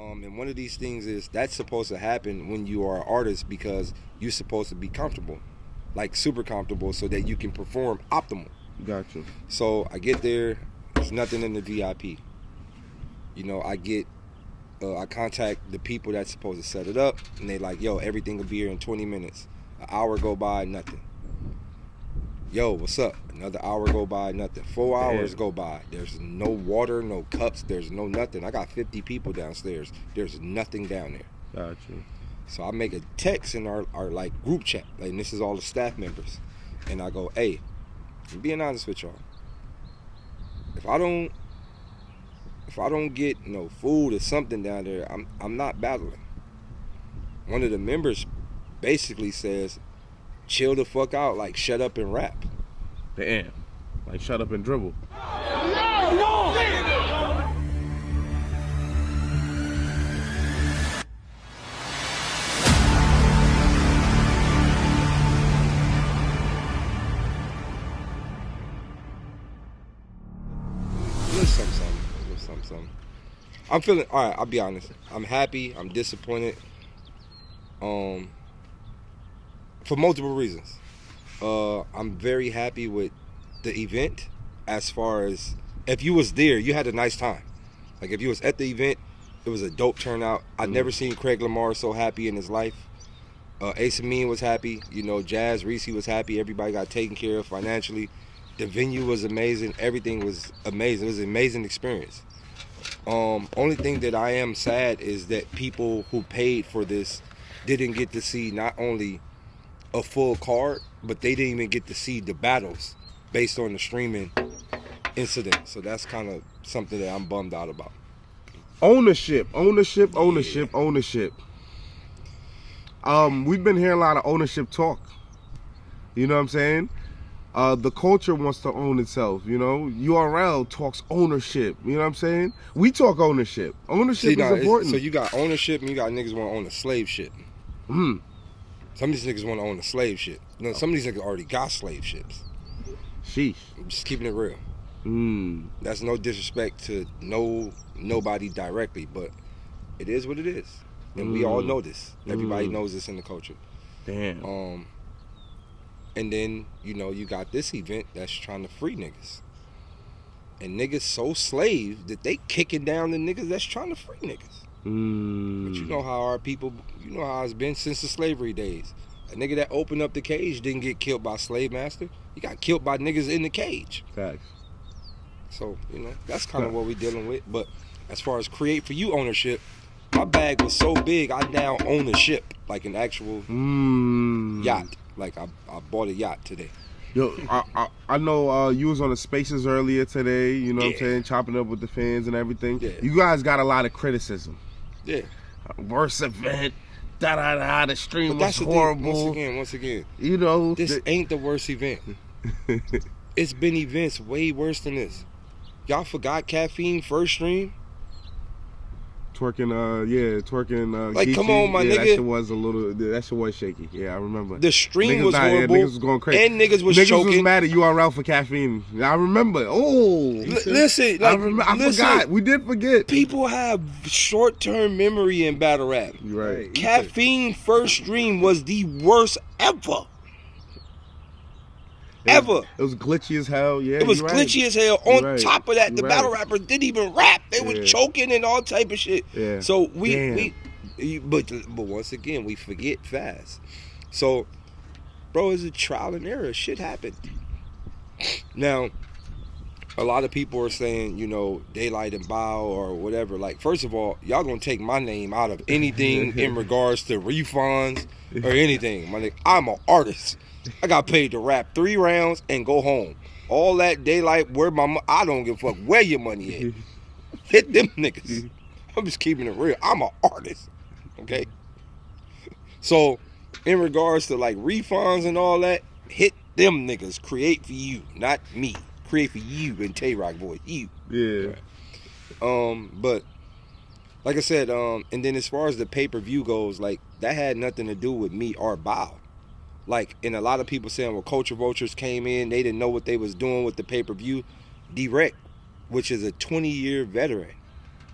And one of these things is that's supposed to happen when you are an artist because you're supposed to be comfortable, like super comfortable, so that you can perform optimal. Gotcha. So I get there, there's nothing in the VIP. You know, I contact the people that's supposed to set it up, and they like, yo, everything will be here in 20 minutes. An hour go by, nothing. Yo, what's up? Another hour go by, nothing. 4 hours go by. There's no water, no cups, there's no nothing. I got 50 people downstairs. There's nothing down there. Gotcha. So I make a text in our like group chat, like, and this is all the staff members. And I go, hey, I'm being honest with y'all. If I don't get no food or something down there, I'm not battling. One of the members basically says, chill the fuck out, like shut up and rap. Damn. Like shut up and dribble. Something. I'm feeling, all right, I'll be honest. I'm happy, I'm disappointed. For multiple reasons. I'm very happy with the event as far as if you was there, you had a nice time. Like if you was at the event, it was a dope turnout. I've never seen Craig Lamar so happy in his life. Ace Amin was happy. You know, Jazz Reese was happy. Everybody got taken care of financially. The venue was amazing. Everything was amazing. It was an amazing experience. Only thing that I am sad is that people who paid for this didn't get to see not only a full card, but they didn't even get to see the battles based on the streaming incident. So that's kind of something that I'm bummed out about. Ownership. We've been hearing a lot of ownership talk. You know what I'm saying? The culture wants to own itself, you know. URL talks ownership, you know what I'm saying? We talk ownership. Ownership is important. So you got ownership and you got niggas want to own the slave shit. Some of these niggas want to own the slave shit. No, some of these niggas already got slave ships. Sheesh. I'm just keeping it real. That's no disrespect to nobody directly, but it is what it is. And we all know this. Everybody knows this in the culture. Damn. And then, you know, you got this event that's trying to free niggas. And niggas so slave that they kicking down the niggas that's trying to free niggas. But you know how our people, you know how it's been since the slavery days. A nigga that opened up the cage didn't get killed by slave master. He got killed by niggas in the cage. Facts. So, you know, that's kind of what we're dealing with. But as far as create for you ownership, my bag was so big, I now own a ship, like an actual yacht. Like I bought a yacht today. Yo, I know you was on the Spaces earlier today, you know what I'm saying, chopping up with the fans and everything. Yeah. You guys got a lot of criticism. Yeah. Worst event, the stream was horrible. Once again, you know, this ain't the worst event. It's been events way worse than this. Y'all forgot Caffeine first stream? Twerking, like, Geechee. come on, my nigga. That shit was shaky. Yeah, I remember. The stream was horrible. Niggas was going crazy. And niggas was choking. Niggas was mad at URL for Caffeine. I remember. Listen, like, I forgot. We did forget. People have short-term memory in battle rap. You're right. Caffeine first stream was the worst ever. It was glitchy as hell. Yeah, it was glitchy as hell. On top of that, the battle rappers didn't even rap. They was choking and all type of shit. Yeah. So but once again, we forget fast. So, bro, it's a trial and error. Shit happened. Now, a lot of people are saying, you know, Daylyt and Bow or whatever. Like, first of all, y'all gonna take my name out of anything in regards to refunds or anything. My nigga, I'm an artist. I got paid to rap 3 rounds and go home. All that Daylyt, where I don't give a fuck where your money at. Hit them niggas. I'm just keeping it real. I'm an artist. Okay? So, in regards to like refunds and all that, hit them niggas. Create for you, not me. Create for you and Tay-Rock Boy. You. Yeah. But like I said, and then as far as the pay-per-view goes, like that had nothing to do with me or Bow. Like, and a lot of people saying, well, Culture Vultures came in, they didn't know what they was doing with the pay-per-view. Direct, which is a 20-year veteran,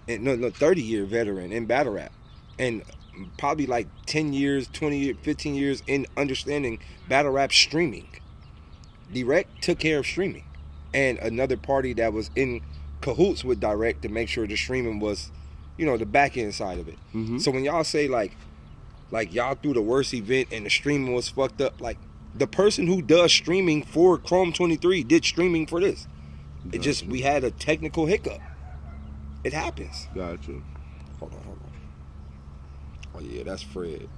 and no 30-year veteran in battle rap, and probably like 10 years, 20 years, 15 years in understanding battle rap streaming. Direct took care of streaming, and another party that was in cahoots with Direct to make sure the streaming was, the back end side of it. Mm-hmm. So when y'all say like y'all threw the worst event and the streaming was fucked up, like the person who does streaming for Chrome 23 did streaming for this. It just, we had a technical hiccup. It happens. Gotcha. Hold on. Oh yeah, that's Fred.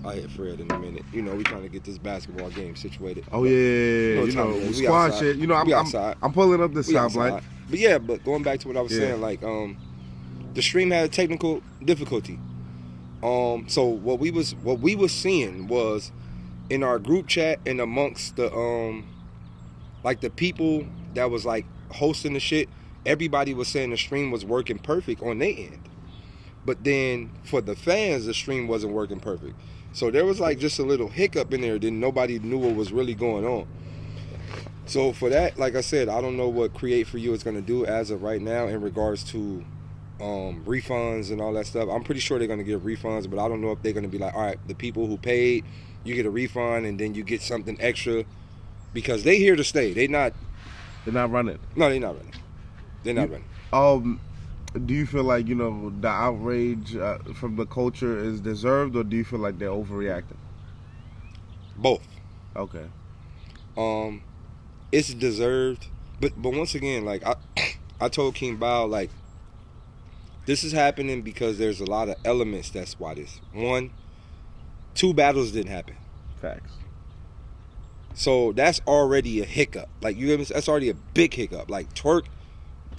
I hit Fred in a minute. We trying to get this basketball game situated. Oh yeah, we squad shit. I'm pulling up the sound line. But going back to what I was saying, like the stream had a technical difficulty. So what we was seeing was in our group chat and amongst the like the people that was like hosting the shit, everybody was saying the stream was working perfect on their end. But then for the fans, the stream wasn't working perfect. So there was like just a little hiccup in there. Then nobody knew what was really going on. So for that, like I said, I don't know what Create For You is going to do as of right now in regards to refunds and all that stuff. I'm pretty sure they're going to give refunds, but I don't know if they're going to be like, all right, the people who paid, you get a refund and then you get something extra, because they here to stay. They're not running. No, they're not running. They're not running. Do you feel like, the outrage from the culture is deserved, or do you feel like they're overreacting? Both. Okay. It's deserved, but once again, like I told King Bao, like, this is happening because there's a lot of elements. That's why this. 1, 2 battles didn't happen. Facts. So that's already a hiccup. Like, that's already a big hiccup. Like Twerk.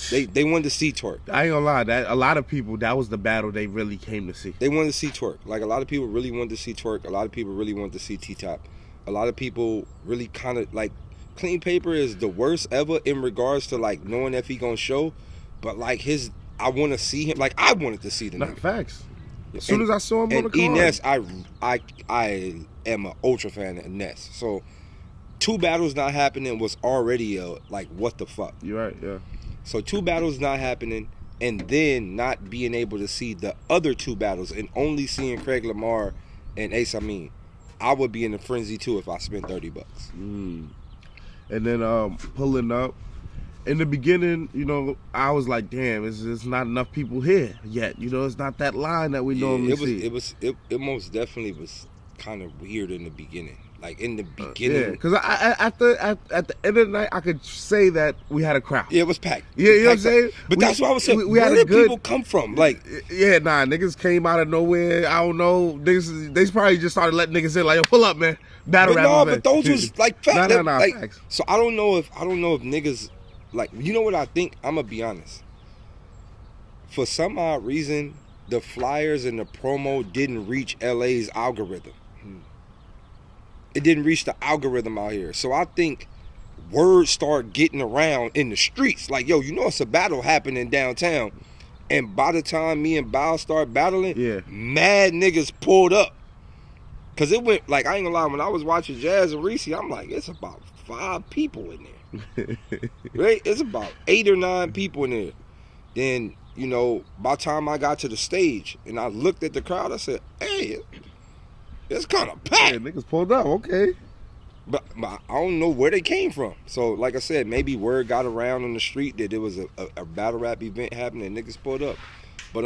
They wanted to see Twerk. I ain't gonna lie, that a lot of people, that was the battle they really came to see. They wanted to see Twerk. Like, a lot of people really wanted to see Twerk. A lot of people really wanted to see T-Top. A lot of people really kind of, like, Clean Paper is the worst ever in regards to, like, knowing if he gonna show. But, like, I want to see him. Like, I wanted to see the nigga. Facts. As soon as I saw him on the card. And Ness, I am an ultra fan of Ness. So, 2 battles not happening was already like, what the fuck? You're right, yeah. So 2 battles not happening, and then not being able to see the other 2 battles and only seeing Craig Lamar and Ace Amin, I would be in a frenzy too if I spent $30. And then pulling up. In the beginning, I was like, damn, it's not enough people here yet. It's not that line that we normally see. It most definitely was kind of weird in the beginning. Like, in the beginning. Yeah, because at the end of the night, I could say that we had a crowd. Yeah, it was packed. Yeah, you know what I'm saying? But that's what I was saying. Where did people come from? Like, yeah, niggas came out of nowhere. I don't know. They probably just started letting niggas in, like, yo, pull up, man. Battle rap. But those was like facts. Like, facts. So I don't know if niggas, like, you know what I think? I'm gonna be honest. For some odd reason, the flyers and the promo didn't reach LA's algorithm. It didn't reach the algorithm out here. So I think words start getting around in the streets. Like, yo, it's a battle happening downtown. And by the time me and Bao start battling, mad niggas pulled up. Because it went, like, I ain't gonna lie, when I was watching Jazz and Reese, I'm like, it's about 5 people in there. Right? It's about 8 or 9 people in there. Then, by the time I got to the stage and I looked at the crowd, I said, hey, it's kind of packed. Yeah, niggas pulled up, okay. But I don't know where they came from. So, like I said, maybe word got around on the street that there was a battle rap event happening and niggas pulled up. But,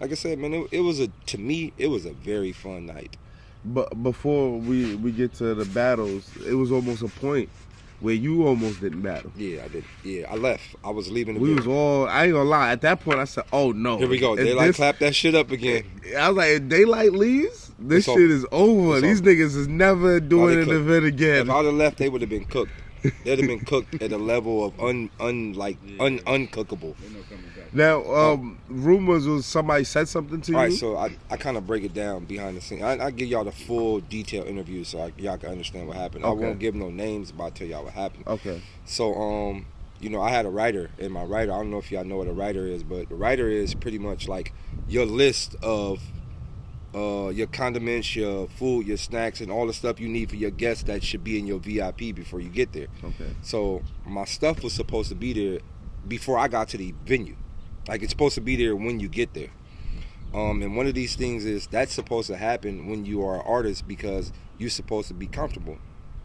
like I said, man, to me, it was a very fun night. But before we get to the battles, it was almost a point where you almost didn't battle. Yeah, I did. Yeah, I left. I was leaving the We was all, I ain't gonna lie, at that point I said, oh no. Here we go. Daylyt clap that shit up again. I was like, if Daylyt leaves, this shit is over. These niggas is never doing an event again. If I'd have left, they would have been cooked. They'd have been cooked at a level of uncookable. Now, rumors was somebody said something to you? All right, so I kind of break it down behind the scenes. I give y'all the full detailed interview so y'all can understand what happened. Okay. I won't give no names, but I'll tell y'all what happened. Okay. So, I had a writer, and my writer, I don't know if y'all know what a writer is, but the writer is pretty much like your list of your condiments, your food, your snacks, and all the stuff you need for your guests that should be in your VIP before you get there. Okay. So my stuff was supposed to be there before I got to the venue. Like, it's supposed to be there when you get there. And one of these things is that's supposed to happen when you are an artist, because you're supposed to be comfortable,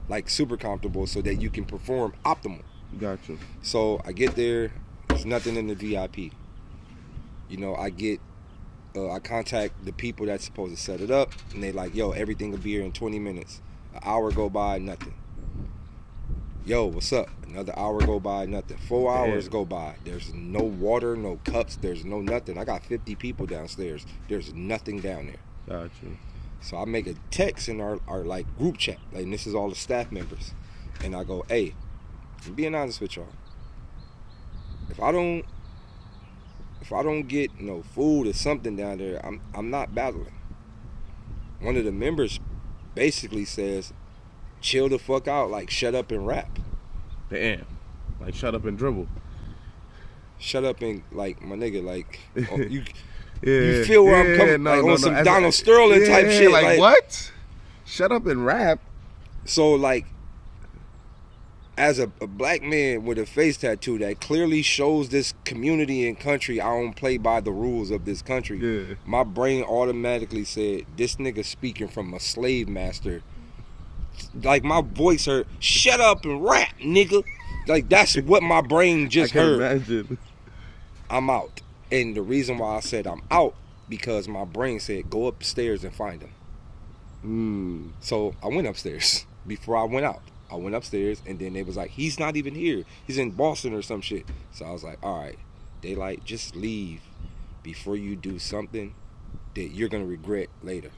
like super comfortable, so that you can perform optimal. Gotcha. So I get there, there's nothing in the VIP. You know, I contact the people that's supposed to set it up, and they like, yo, everything will be here in 20 minutes. An hour go by, nothing. Yo, what's up? Another hour go by, nothing. 4 hours go by. There's no water, no cups, there's no nothing. I got 50 people downstairs. There's nothing down there. Gotcha. So I make a text in our like group chat. Like, and this is all the staff members. And I go, hey, I'm being honest with y'all. If I don't get no food or something down there, I'm not battling. One of the members basically says, chill the fuck out, like, shut up and rap. Damn. Like, shut up and dribble. Shut up and, like, my nigga, like, oh, you feel where I'm coming, like, on some Donald Sterling type shit. Like, what? Shut up and rap? So, like, as a black man with a face tattoo that clearly shows this community and country I don't play by the rules of this country, my brain automatically said, this nigga speaking from a slave master. Like, my voice heard, shut up and rap, nigga. Like, that's what my brain just heard. I can imagine. I'm out. And the reason why I said I'm out, because my brain said, go upstairs and find him. So I went upstairs. Before I went out, I went upstairs, and then they was like, he's not even here. He's in Boston or some shit. So I was like, all right, Daylyt, just leave before you do something that you're going to regret later.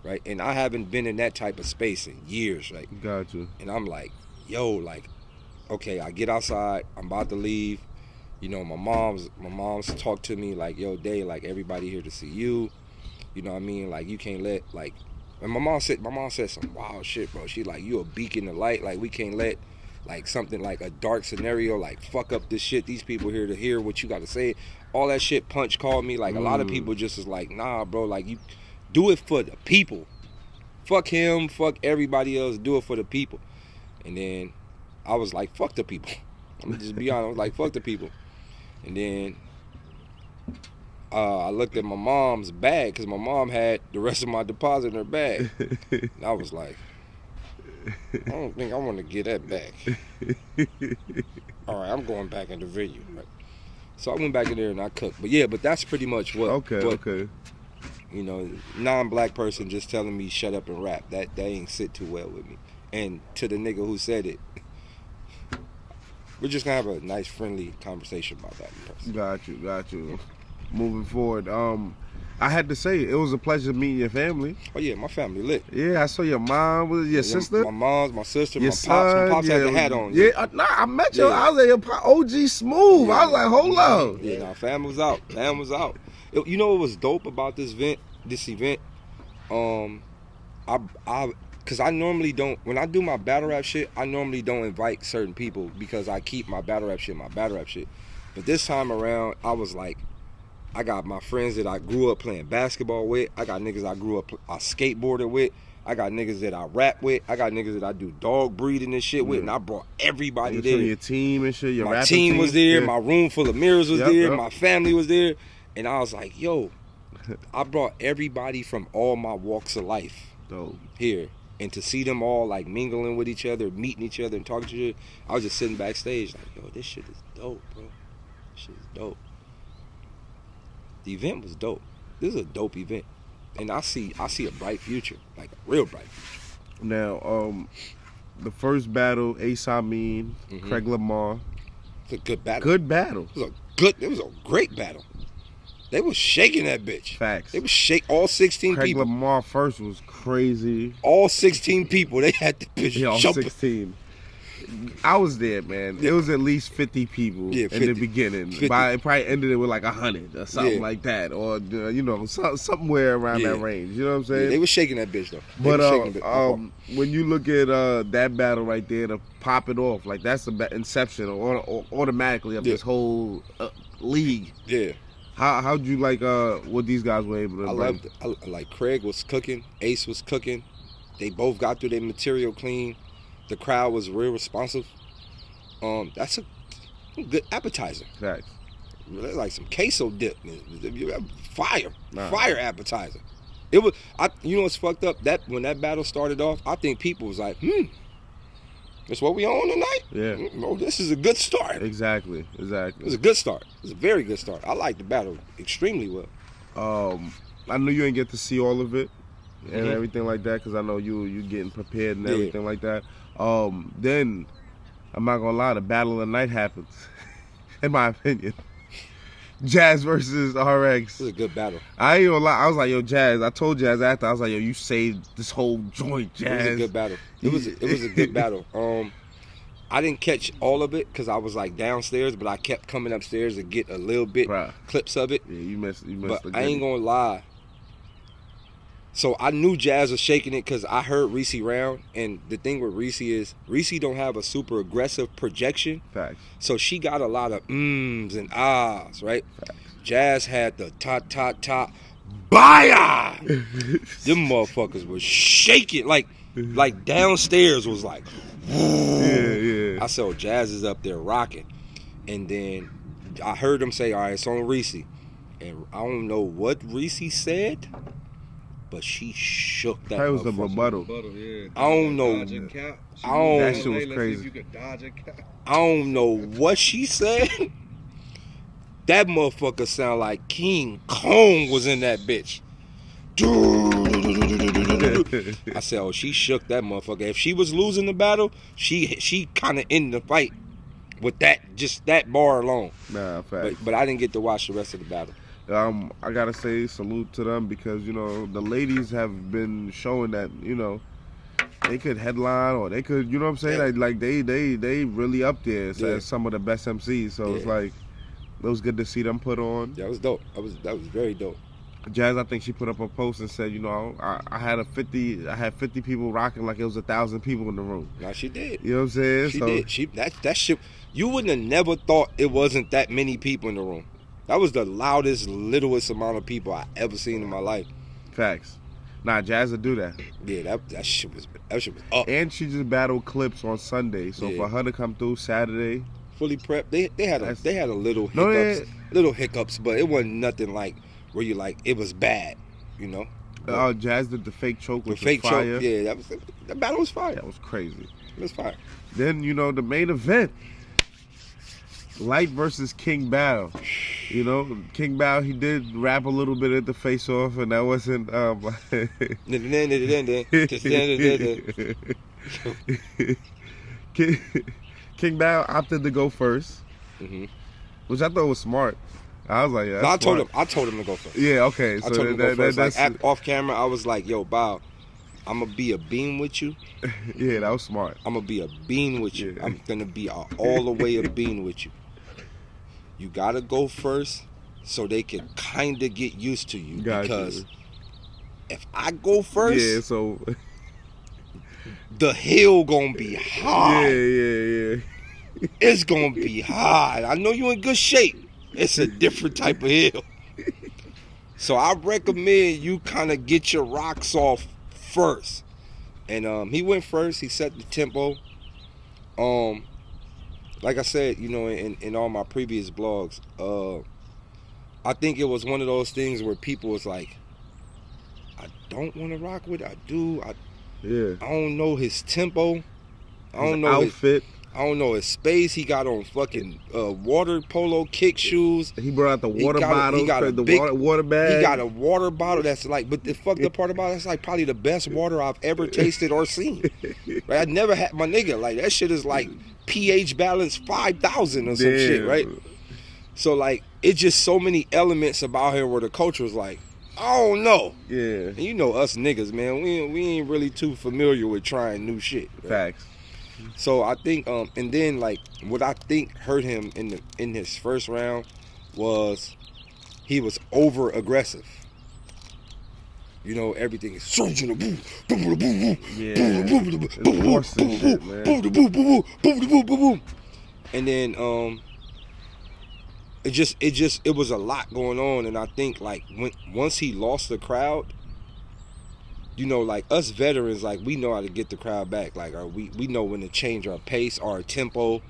Right? And I haven't been in that type of space in years, right? Gotcha. And I'm like, yo, like, okay, I get outside, I'm about to leave. You know, my mom's talked to me like, yo, Day, like, everybody here to see you. You know what I mean? Like, you can't let, like, and my mom said some wild shit, bro. She like, you a beacon of light. Like, we can't let, like, something like a dark scenario, like, fuck up this shit. These people here to hear what you got to say. All that shit Punch called me. Like, a lot of people just is like, nah, bro, like, you do it for the people. Fuck him, fuck everybody else, do it for the people. And then I was like, fuck the people. I'm gonna just be honest, I was like, fuck the people. And then I looked at my mom's bag, because my mom had the rest of my deposit in her bag. And I was like, I don't think I want to get that back. All right, I'm going back in the venue. Right? So I went back in there and I cooked. But that's pretty much what. Okay. You know, non-black person just telling me shut up and rap. That ain't sit too well with me. And to the nigga who said it, we're just gonna have a nice, friendly conversation about that in person. Got you. Moving forward, I had to say, it was a pleasure meeting your family. Oh yeah, my family lit. Yeah, I saw your mom, was your sister? My mom, my sister, your my son, pops had the hat on. Yeah, I met you. I was at your OG Smooth. I was like, hold up. Yeah, nah, fam was out. You know what was dope about this event? Cause I normally don't, when I do my battle rap shit, I normally don't invite certain people because I keep my battle rap shit. But this time around, I was like, I got my friends that I grew up playing basketball with. I got niggas I skateboarded with. I got niggas that I rap with. I got niggas that I do dog breeding and shit with. And I brought everybody there. Your team and shit, my team was there. Yeah. My room full of mirrors was there. Yep. My family was there. And I was like, yo, I brought everybody from all my walks of life here. And to see them all like mingling with each other, meeting each other and talking to each other, I was just sitting backstage like, yo, this shit is dope, bro. This shit is dope. The event was dope. This is a dope event. And I see a bright future, like a real bright future. Now, the first battle, Ace Amin, Craig Lamar. It's a good battle. It was a great battle. They was shaking that bitch. Facts. They was all 16 Craig people. Lamar first was crazy. All 16 people. They had the bitch all jumping. 16. I was there, man. It was at least 50 people 50. In the beginning. 50. It probably ended it with like 100 or something like that, or somewhere around that range. You know what I'm saying? They was shaking that bitch though. But when you look at that battle right there, to pop it off, like that's the inception or automatically of this whole league. Yeah. How'd you like what these guys were able to bring? Loved it. Like Craig was cooking, Ace was cooking. They both got through their material clean. The crowd was real responsive. That's a good appetizer. Facts. like some queso dip, fire Nah. appetizer. It was, you know what's fucked up? That when that battle started off, I think people was like, that's what we on tonight? Yeah. Oh, this is a good start. Exactly. It was a good start. It was a very good start. I liked the battle extremely well. I knew you didn't get to see all of it and everything like that, because I know you getting prepared and everything like that. Then, I'm not gonna lie, the battle of the night happens, in my opinion. Jazz versus RX. It was a good battle. I ain't gonna lie, I was like, yo, Jazz. I told Jazz after, I was like, yo, you saved this whole joint, Jazz. It was a good battle. It was a good battle. I didn't catch all of it because I was like downstairs, but I kept coming upstairs to get a little bit clips of it. Yeah, you missed. But I ain't gonna lie. So I knew Jazz was shaking it because I heard Reese round, and the thing with Reese is Reese don't have a super aggressive projection. Facts. So she got a lot of ums and ahs, right? Facts. Jazz had the ta baya. Them motherfuckers was shaking like downstairs was like. Yeah. I said, Jazz is up there rocking, and then I heard them say, all right, it's on Reese, and I don't know what Reese said. But she shook that. That was the rebuttal. Yeah. I don't know. That shit was crazy. You could dodge and cap. I don't know what she said. That motherfucker sound like King Kong was in that bitch. I said, oh, she shook that motherfucker. If she was losing the battle, she kind of ended the fight with just that bar alone. Nah, facts. But I didn't get to watch the rest of the battle. I gotta say salute to them, because the ladies have been showing that they could headline, or they could, you know what I'm saying, like they really up there as some of the best MCs. So it's like, it was good to see them put on. That was dope. That was very dope. Jazz, I think she put up a post and said, I had 50 people rocking like it was 1,000 people in the room. Now she did. You know what I'm saying? She did. That shit. You wouldn't have never thought it wasn't that many people in the room. That was the loudest, littlest amount of people I ever seen in my life. Facts. Nah, Jazz would do that. Yeah, that shit was up. And she just battled Clips on Sunday, so for her to come through Saturday, fully prepped. They had a little hiccups, little hiccups, but it wasn't nothing like where you like it was bad, Jazz did the fake choke with the fake fire. choke. Yeah, that battle was fire. That was crazy. It was fire. Then the main event. Light versus King Bao. King Bao, he did rap a little bit at the face-off, and that wasn't. King Bao opted to go first, which I thought was smart. I was like, yeah. I told him to go first. Yeah, okay. I told him to go first. Like, off camera, I was like, yo, Bao, I'm gonna be a bean with you. Yeah, that was smart. I'm gonna be a bean with you. Yeah. I'm gonna be all the way a bean with you. You gotta go first so they can kind of get used to you. Because if I go first, so the hill gonna be high. Yeah. It's gonna be high. I know you in good shape. It's a different type of hill. So I recommend you kind of get your rocks off first. And he went first. He set the tempo. Like I said, in all my previous blogs, I think it was one of those things where people was like, I don't want to rock with it. I do. I don't know his tempo. I don't know his outfit. I don't know his space. He got on fucking water polo kick shoes. He brought out the water bottle. He got a the big water bag. He got a water bottle that's like, but the fucked up part about it, that's like probably the best water I've ever tasted or seen. Right? I never had, my nigga, like that shit is like pH balance 5,000 or some shit, right? So like, it's just so many elements about here where the culture was like, I don't know. Yeah. And us niggas, man, we ain't really too familiar with trying new shit. Right? Facts. So I think, and then like what I think hurt him in his first round was he was over aggressive. Everything is surging. And then it was a lot going on, and I think like once he lost the crowd, like us veterans, like we know how to get the crowd back. Like we know when to change our pace, our tempo,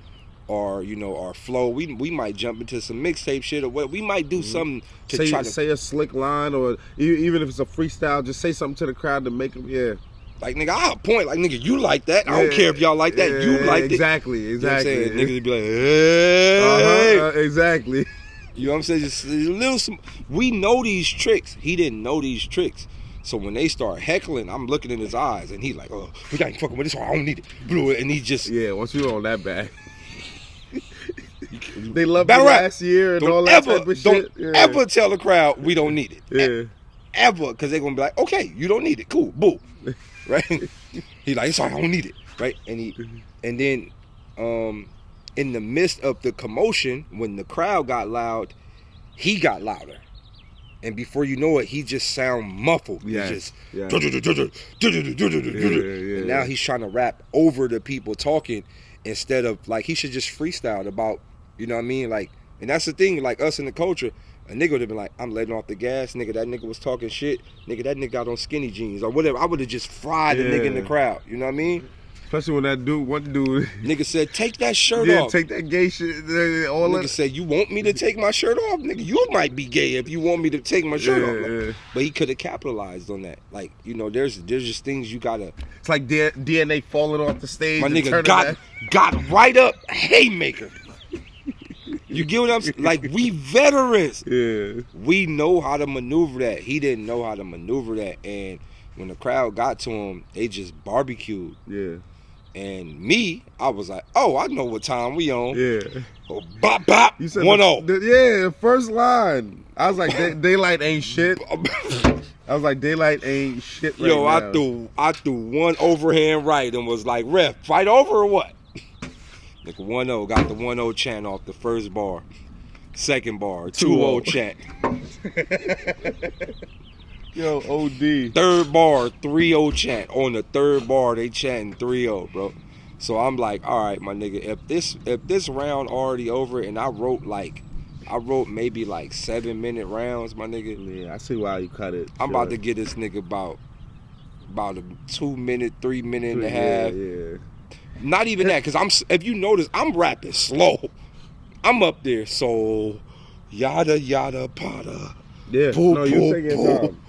or you know, our flow. We might jump into some mixtape shit or what. We might do something to try to say a slick line, or even if it's a freestyle, just say something to the crowd to make them. Yeah. Like, nigga, I'll point. Like, nigga, you like that. I don't care if y'all like that. You like it. Exactly. You know what I'm saying? Niggas be like, hey. Exactly. You know what I'm saying? Just a little. We know these tricks. He didn't know these tricks. So when they start heckling, I'm looking in his eyes, and he's like, oh, we ain't fucking with this one. I don't need it. And he just. Yeah, once you're on that bag. They loved Battle it rap. last year and all that type of shit. Don't ever tell the crowd we don't need it. Yeah. Ever. Because they're going to be like, okay, you don't need it. Cool. Boo. Right? He's like, sorry, I don't need it. Right? And then in the midst of the commotion, when the crowd got loud, he got louder. And before you know it, he just sound muffled. Yeah. He just Yeah. And now he's trying to rap over the people talking instead of, like, he should just freestyle about, you know what I mean? Like, and that's the thing, like, us in the culture, a nigga would have been like, I'm letting off the gas, nigga, that nigga was talking shit, nigga, that nigga got on skinny jeans, or whatever. I would have just fried the nigga in the crowd, you know what I mean? Especially when that one dude. Nigga said, take that shirt Yeah, off. take that gay shit. All Nigga that. said, you want me to take my shirt off? Nigga, you might be gay if you want me to take my shirt off. Like, but he could have capitalized on that. Like, you know, there's just things you gotta. It's like DNA falling off the stage. My nigga got right up, haymaker. You get what I'm saying? Like, we veterans. Yeah. We know how to maneuver that. He didn't know how to maneuver that. And when the crowd got to him, they just barbecued. Yeah. And me, I was like, oh, I know what time we on. Yeah. Oh, bop, bop, You said 1-0. The first line. I was like, Daylyt ain't shit. I was like, Daylyt ain't shit right now. I threw one overhand right and was like, ref, fight over or what? Nigga, 1-0, got the 1-0 chant off the first bar. Second bar, 2-0 chant. Yo, OD. Third bar, 3-0 chant. On the third bar, they chanting 3-0, bro. So I'm like, all right, my nigga, if this round already over, and I wrote maybe like 7-minute rounds, my nigga. Yeah, I see why you cut it. I'm about to get this nigga about a 2-minute, 3-minute and a half. Yeah. Not even that, because if you notice, I'm rapping slow. I'm up there, so yada yada pada. Yeah, you take your time.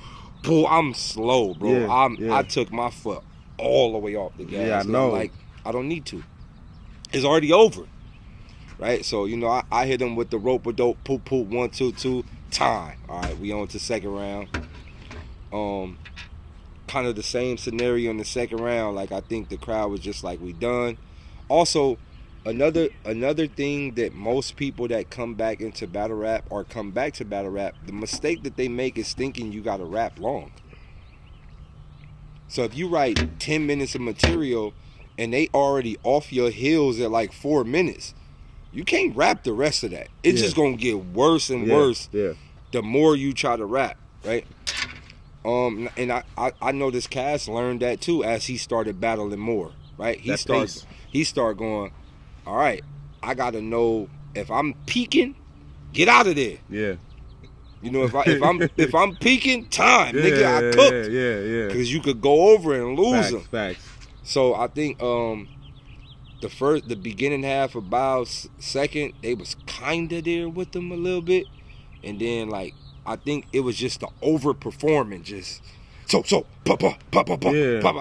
Pull, I'm slow, bro. Yeah, I took my foot all the way off the gas. Yeah, I know. Like, I don't need to. It's already over, right? So, you know, I hit him with the rope a dope, poop poop, 1 2 2, time. All right, we on to second round. Kind of the same scenario in the second round. Like, I think the crowd was just like, we done. Also, another thing that most people that come back into battle rap or come back to battle rap, the mistake that they make is thinking you got to rap long. So if you write 10 minutes of material and they already off your heels at like 4 minutes, you can't rap the rest of that. It's just gonna get worse and worse the more you try to rap, right? And I noticed Cass learned that too as he started battling more, right? He started going, all right, I gotta know if I'm peaking, get out of there. Yeah. You know, if I'm peaking, time, nigga, I cooked. Yeah. Because you could go over and lose them. Facts. So I think the beginning half of Bow's second, they was kinda there with them a little bit, and then like I think it was just the overperforming, just papa,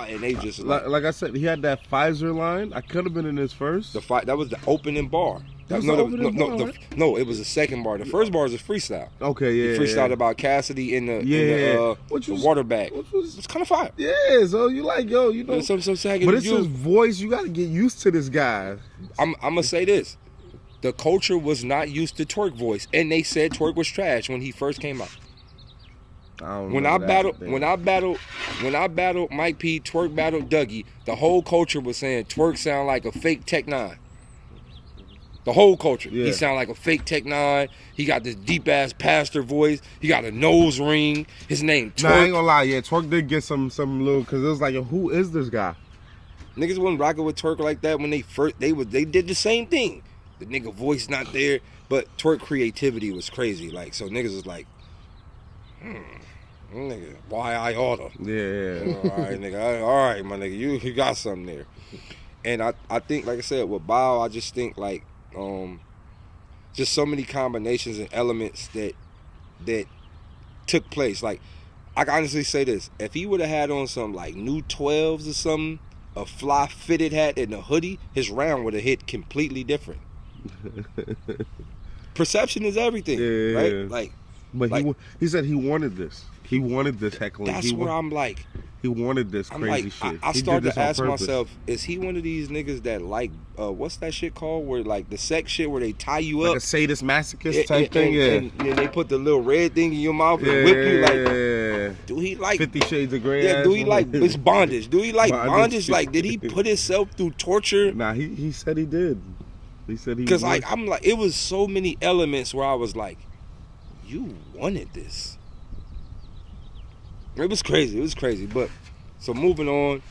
and they just like I said, he had that Pfizer line. I could have been in his first. That was the opening bar. It was the second bar. The first bar is a freestyle. Okay, yeah. He freestyled about Cassidy in the water bag. It's kind of fire. Yeah, so you like, yo, you know. Some sagging. But it's his voice. You got to get used to this guy. I'm gonna say this: the culture was not used to Twerk voice, and they said Twerk was trash when he first came out. When I battled Mike P, Twerk battled Dougie, the whole culture was saying Twerk sound like a fake Tech 9. The whole culture. Yeah. He sound like a fake Tech 9. He got this deep ass pastor voice. He got a nose ring. His name Twerk. Nah, I ain't gonna lie, yeah, Twerk did get some little, cause it was like, who is this guy? Niggas wasn't rocking with Twerk like that when they did the same thing. The nigga voice not there, but Twerk creativity was crazy. Like, so niggas was like, nigga, why I order? Yeah. All right, nigga. All right, my nigga, you got something there. And I think, like I said, with Bow, I just think like just so many combinations and elements that took place. Like, I can honestly say this: if he would have had on some like new 12s or something, a fly fitted hat and a hoodie, his round would have hit completely different. Perception is everything, right? Like, but he said he wanted this. He wanted this heckling. That's where I'm like, he wanted this crazy shit. I started to ask myself, is he one of these niggas that like, what's that shit called? Where like the sex shit where they tie you up, like a sadist masochist type thing, and they put the little red thing in your mouth and whip you. Like, do he like 50 Shades of Grey? Yeah, do he like it's bondage? Do he like bondage? Like, did he put himself through torture? Nah, he said he did. He said he. Because like I'm like, it was so many elements where I was like, you wanted this. It was crazy. But so moving on,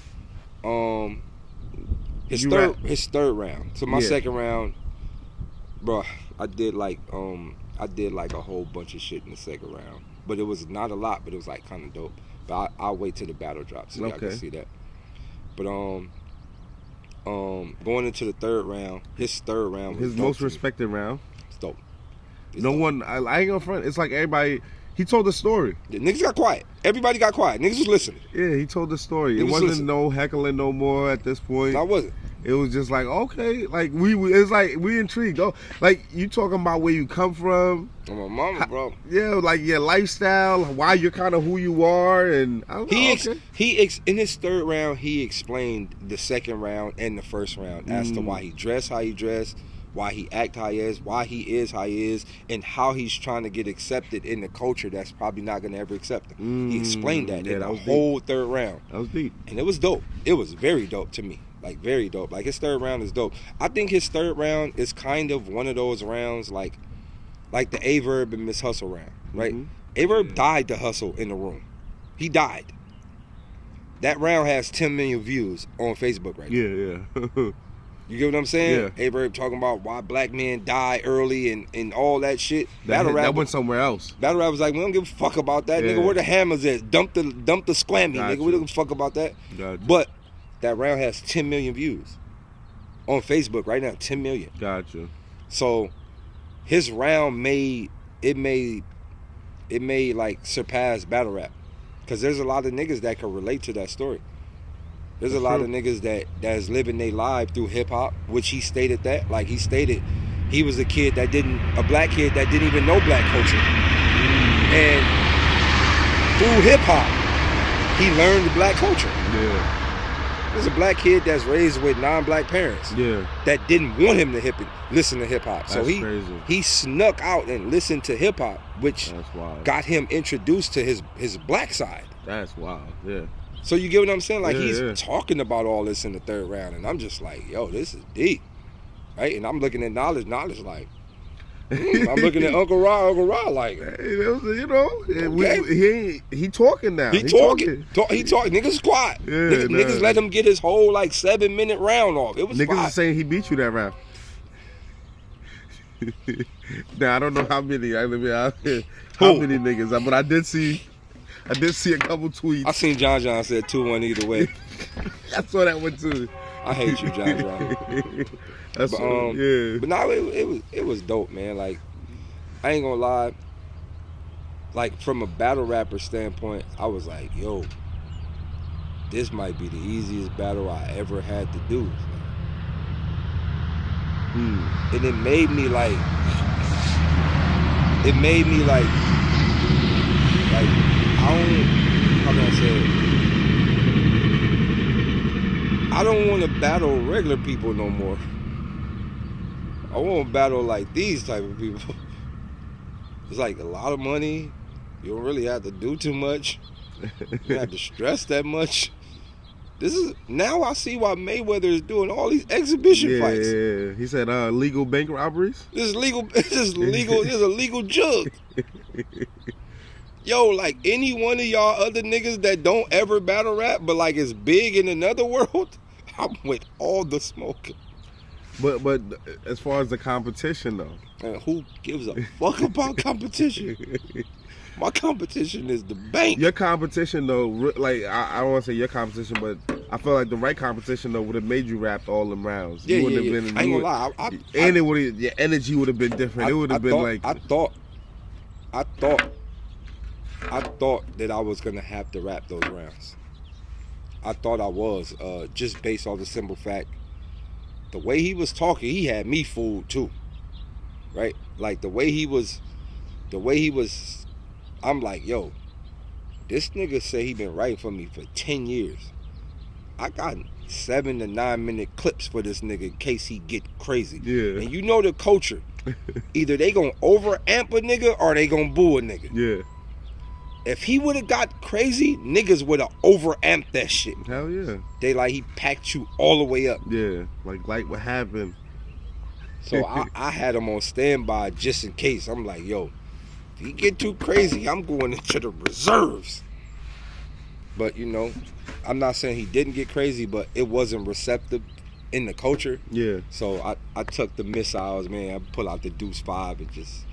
his third round. So my second round, bro, I did like a whole bunch of shit in the second round. But it was not a lot, but it was like kind of dope. But I'll wait till the battle drops so y'all can see that. But going into the third round, his third round was his most respected round. It's dope. I ain't gonna front. It's like everybody. He told the story. The niggas got quiet. Everybody got quiet. Niggas was listening. Yeah, he told the story. It wasn't no heckling no more at this point. I wasn't. It was just like, okay, like it's like we intrigued. Oh, like you talking about where you come from. I'm a mama, bro. Yeah, like your lifestyle, why you're kind of who you are, and I was in his third round, he explained the second round and the first round as to why he dressed how he dressed, why he act how he is how he is, and how he's trying to get accepted in the culture that's probably not going to ever accept him. He explained that in the whole third round. That was deep. And it was dope. It was very dope to me. Like, very dope. Like, his third round is dope. I think his third round is kind of one of those rounds like the A-Verb and Miss Hustle round, right? A-Verb died to Hustle in the room. He died. That round has 10 million views on Facebook right now. Yeah. You get what I'm saying? Yeah. A-Verb talking about why black men die early and all that shit. That went somewhere else. Battle rap was like, we don't give a fuck about that, nigga. Where the hammers at? Dump the squammy, nigga. We don't give a fuck about that. But that round has 10 million views on Facebook right now. 10 million. Gotcha. So his round made like surpass battle rap, because there's a lot of niggas that can relate to that story. There's a lot of niggas that's living their life through hip hop, which he stated that. Like, he stated he was a black kid that didn't even know black culture. And through hip hop, he learned the black culture. Yeah. There's a black kid that's raised with non-black parents. Yeah. That didn't want him to listen to hip hop. So he snuck out and listened to hip hop, which got him introduced to his black side. That's wild. Yeah. So you get what I'm saying? Like, he's talking about all this in the third round, and I'm just like, yo, this is deep, right? And I'm looking at knowledge like, I'm looking at Uncle Ra like, you know, okay. he talking now. He talking. Niggas quiet. Yeah, niggas let him get his whole like 7-minute round off. It was niggas fine. is saying he beat you that round. Now I don't know how many niggas, but I did see a couple tweets. I seen John said 2-1 either way. I saw that one too. I hate you, John. But no, it was dope, man. Like, I ain't gonna lie. Like, from a battle rapper standpoint, I was like, yo, this might be the easiest battle I ever had to do. And it made me like, how can I say it? I don't want to battle regular people no more. I want to battle like these type of people. It's like a lot of money. You don't really have to do too much. You don't have to stress that much. Now I see why Mayweather is doing all these exhibition fights. Yeah. He said legal bank robberies. This is legal. This is a legal jug. Yo, like, any one of y'all other niggas that don't ever battle rap, but like is big in another world, I'm with all the smoke. But as far as the competition though, and who gives a fuck about competition? My competition is the bank. Your competition though, like I don't want to say your competition, but I feel like the right competition though would have made you rap all them rounds. Yeah, You wouldn't yeah, have yeah. been. I ain't gonna lie. And it would your energy would have been different. It would have been like. I thought that I was gonna have to rap those rounds. I thought I was, just based on the simple fact, the way he was talking, he had me fooled too, right? Like the way he was, I'm like, yo, this nigga say he been writing for me for 10 years. I got 7 to 9 minute clips for this nigga in case he get crazy. Yeah. And you know the culture. Either they gonna over amp a nigga or they gonna boo a nigga. Yeah. If he would have got crazy, niggas would have over amped that shit. Hell yeah. They like he packed you all the way up. Yeah. Like what happened. So I had him on standby just in case. I'm like, yo, if he get too crazy, I'm going into the reserves. But you know, I'm not saying he didn't get crazy, but it wasn't receptive in the culture. Yeah. So I took the missiles, man. I pull out the Deuce 5 and just.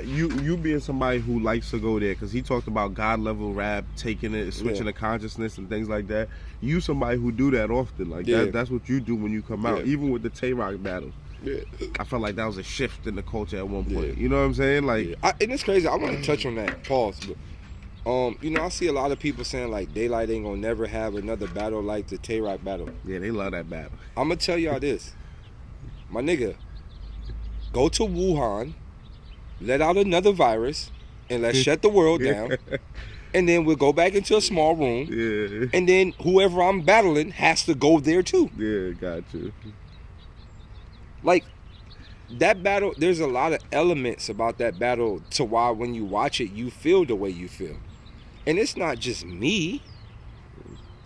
You being somebody who likes to go there, because he talked about God level rap, taking it, switching the consciousness and things like that. You somebody who do that often, like that's what you do when you come out. Even with the Tay-Rock battle, I felt like that was a shift in the culture at one point. You know what I'm saying? Like, and it's crazy. I want to touch on that. Pause. But you know, I see a lot of people saying like Daylyt ain't gonna never have another battle like the Tay-Rock battle. Yeah, they love that battle. I'm gonna tell y'all this, my nigga. Go to Wuhan. Let out another virus, and let's shut the world down. And then we'll go back into a small room. Yeah. And then whoever I'm battling has to go there too. Yeah, got you. Like, that battle, there's a lot of elements about that battle to why when you watch it, you feel the way you feel. And it's not just me.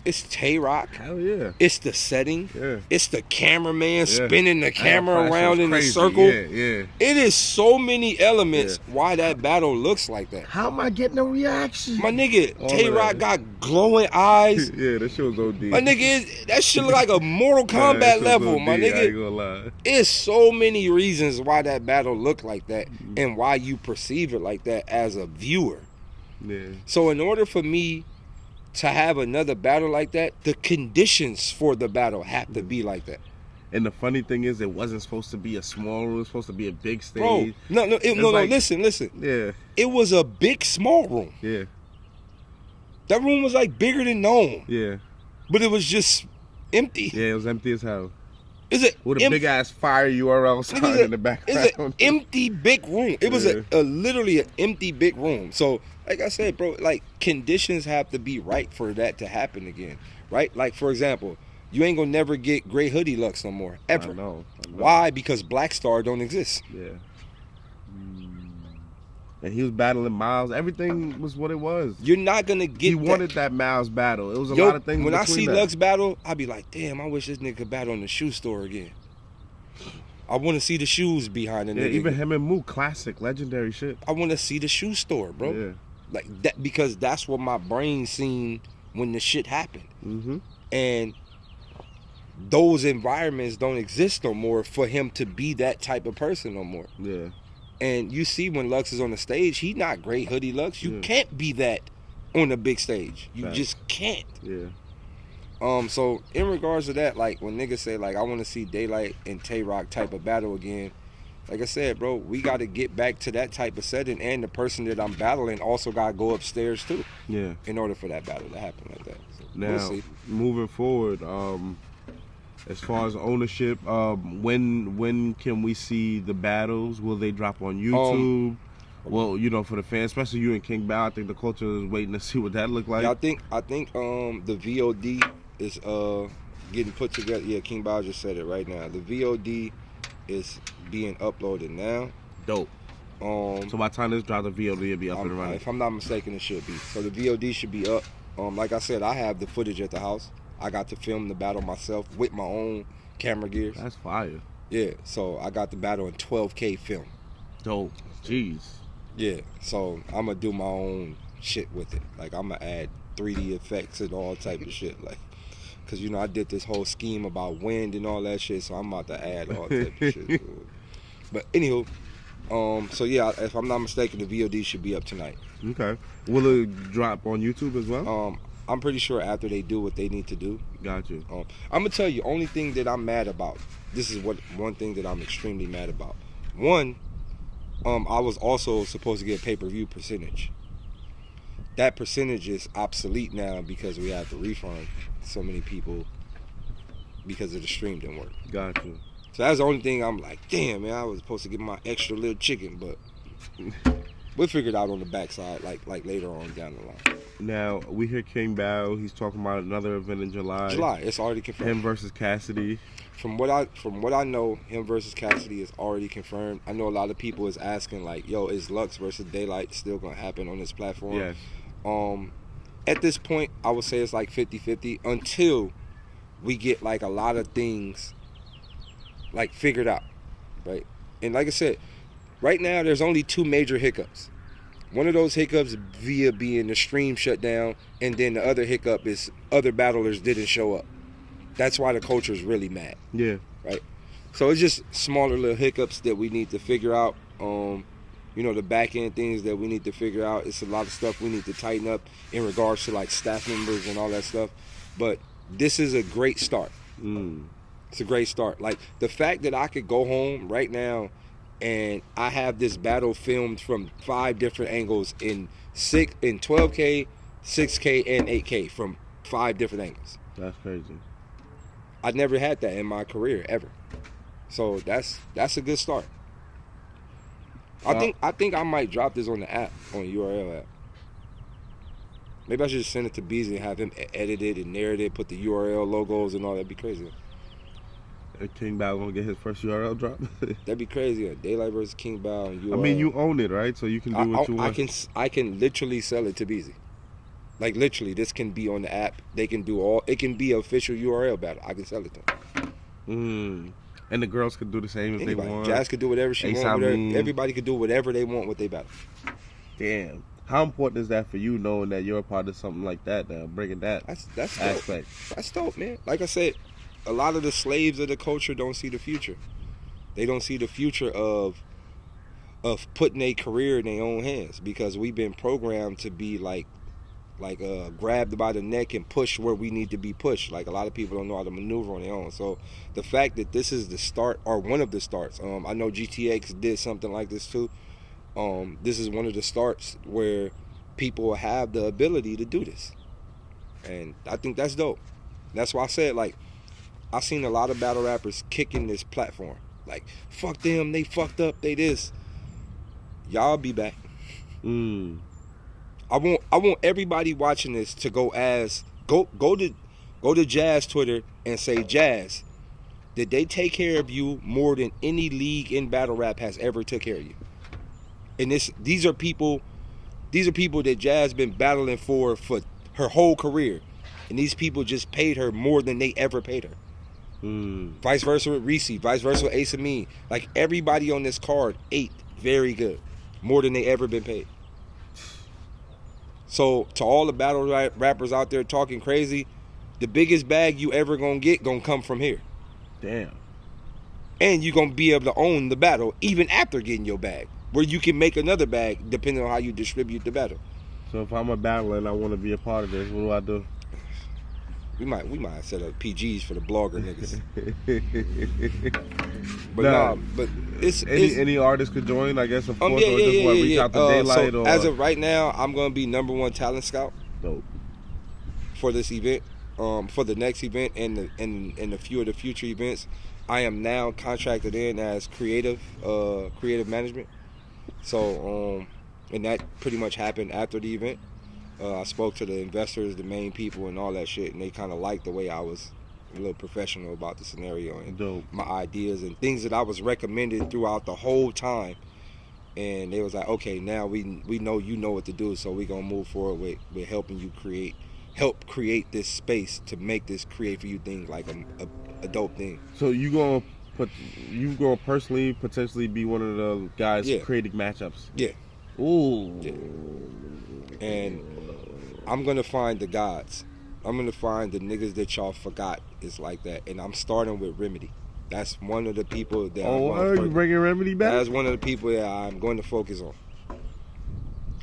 It's Tay-Rock. Hell yeah. It's the setting. Yeah. It's the cameraman spinning the camera around in a crazy. circle. Yeah. It is so many elements why that battle looks like that. How am I getting a reaction? My nigga, Tay-Rock got glowing eyes. Yeah, that shit was OD. My nigga, that shit look like a Mortal Kombat level. My nigga, I ain't gonna lie. It's so many reasons why that battle looked like that and why you perceive it like that as a viewer. Yeah. So in order for me to have another battle like that, the conditions for the battle have to be like that. And the funny thing is, it wasn't supposed to be a small room. It was supposed to be a big stage. Bro, no, listen. Yeah. It was a big, small room. Yeah. That room was like bigger than Nome. Yeah. But it was just empty. Yeah, it was empty as hell. Is it with a big ass fire URL sign in the background? It's an empty big room. It was a literally an empty big room. So, like I said, bro, like conditions have to be right for that to happen again, right? Like for example, you ain't gonna never get Gray Hoodie Lux no more ever. I know. Why? Because Black Star don't exist. Yeah. And he was battling Miles. Everything was what it was. You're not gonna get. He wanted that Miles battle. It was a lot of things. When I see Lux battle, I be like, damn, I wish this nigga could battle in the shoe store again. I want to see the shoes behind the nigga. Even him and Mook, classic, legendary shit. I want to see the shoe store, bro. Yeah. Like that, because that's what my brain seen when the shit happened. Mm-hmm. And those environments don't exist no more for him to be that type of person no more. Yeah. And you see when Lux is on the stage, he not Gray Hoodie Lux. You can't be that on a big stage. You just can't. Yeah. So in regards to that, like when niggas say like I want to see Daylyt and Tay-Rock type of battle again, like I said, bro, we got to get back to that type of setting, and the person that I'm battling also got to go upstairs too. Yeah. In order for that battle to happen like that. So now, we'll see. Moving forward, as far as ownership, when can we see the battles? Will they drop on YouTube? Well, you know, for the fans, especially you and King Bao, I think the culture is waiting to see what that look like. Yeah, I think the VOD is getting put together. Yeah, King Bao just said it right now. The VOD is being uploaded now. Dope. So by the time this drops, the VOD will be up and running. If I'm not mistaken, it should be. So the VOD should be up. Like I said, I have the footage at the house. I got to film the battle myself with my own camera gears. That's fire. Yeah, so I got the battle in 12K film. Dope. Jeez. Yeah, so I'm gonna do my own shit with it. Like I'm gonna add 3D effects and all type of shit. Like, cause you know I did this whole scheme about wind and all that shit. So I'm about to add all type of shit. But anywho, so yeah, if I'm not mistaken, the VOD should be up tonight. Okay. Will it drop on YouTube as well? I'm pretty sure after they do what they need to do. Got you. I'm gonna tell you, only thing that I'm mad about. This is one thing that I'm extremely mad about. One, I was also supposed to get pay-per-view percentage. That percentage is obsolete now because we have to refund so many people because of the stream didn't work. Got you. So that's the only thing I'm like, damn, man, I was supposed to get my extra little chicken, but we'll figure it out on the backside, like later on down the line. Now, we hear King Bao, he's talking about another event in July. It's already confirmed. Him versus Cassidy. From what I know, him versus Cassidy is already confirmed. I know a lot of people is asking, like, yo, is Lux versus Daylyt still going to happen on this platform? Yes. At this point, I would say it's like 50-50 until we get, like, a lot of things, like, figured out, right? And like I said, right now there's only 2 major hiccups. One of those hiccups via being the stream shut down, and then the other hiccup is other battlers didn't show up. That's why the culture is really mad. Yeah. Right? So it's just smaller little hiccups that we need to figure out. The back end things that we need to figure out. It's a lot of stuff we need to tighten up in regards to like staff members and all that stuff. But this is a great start. It's a great start. Like the fact that I could go home right now and I have this battle filmed from 5 different angles in 12K, 6K, and 8K from 5 different angles. That's crazy. I never had that in my career ever. So that's a good start. I think I might drop this on the app, on the URL app. Maybe I should just send it to Beasley and have him edit it and narrate it, put the URL logos and all. That'd be crazy. King Bao gonna get his first URL drop? That'd be crazy. Daylyt versus King Bao and URL. I mean, you own it, right? So you can do what you want. I can literally sell it to Beasley. Like literally, this can be on the app. They can do all. It can be an official URL battle. I can sell it to them. And the girls could do the same if Anybody. they want. Jazz could do whatever she wants. Everybody could do whatever they want with their battle. Damn. How important is that for you, knowing that you're a part of something like that, bringing that that's aspect? Dope. That's dope, man. Like I said, a lot of the slaves of the culture don't see the future. They don't see the future of putting a career in their own hands because we've been programmed to be like grabbed by the neck and pushed where we need to be pushed. Like a lot of people don't know how to maneuver on their own. So the fact that this is the start, or one of the starts, I know GTX did something like this too. This is one of the starts where people have the ability to do this, and I think that's dope. That's why I said, like, I seen a lot of battle rappers kicking this platform. Like, fuck them, they fucked up, they this. Y'all be back. I want everybody watching this to go to Jazz Twitter and say, Jazz, did they take care of you more than any league in battle rap has ever took care of you? And these are people that Jazz been battling for her whole career, and these people just paid her more than they ever paid her. Vice versa with Reese, vice versa with Ace Amin. Like everybody on this card ate very good, more than they ever been paid. So to all the battle rappers out there talking crazy, the biggest bag you ever gonna get gonna come from here. Damn. And you gonna be able to own the battle even after getting your bag, where you can make another bag depending on how you distribute the battle. So if I'm a battler and I want to be a part of this, what do I do? We might set up PGs for the blogger niggas. But any artist could join, I guess, of course, or just reach out to Daylyt. So as of right now, I'm gonna be #1 talent scout. Dope. For this event, for the next event and a few of the future events. I am now contracted in as creative management. So and that pretty much happened after the event. I spoke to the investors, the main people, and all that shit, and they kind of liked the way I was a little professional about the scenario and Dope. My ideas and things that I was recommended throughout the whole time. And they was like, okay, now we know you know what to do, so we gonna move forward with helping you help create this space to make this create for you thing like a dope thing. So you gonna personally potentially be one of the guys creating matchups? Yeah. Ooh. Yeah. And I'm gonna find the gods. I'm gonna find the niggas that y'all forgot is like that. And I'm starting with Remedy. That's one of the people that. Are you bringing Remedy back? That's one of the people that I'm going to focus on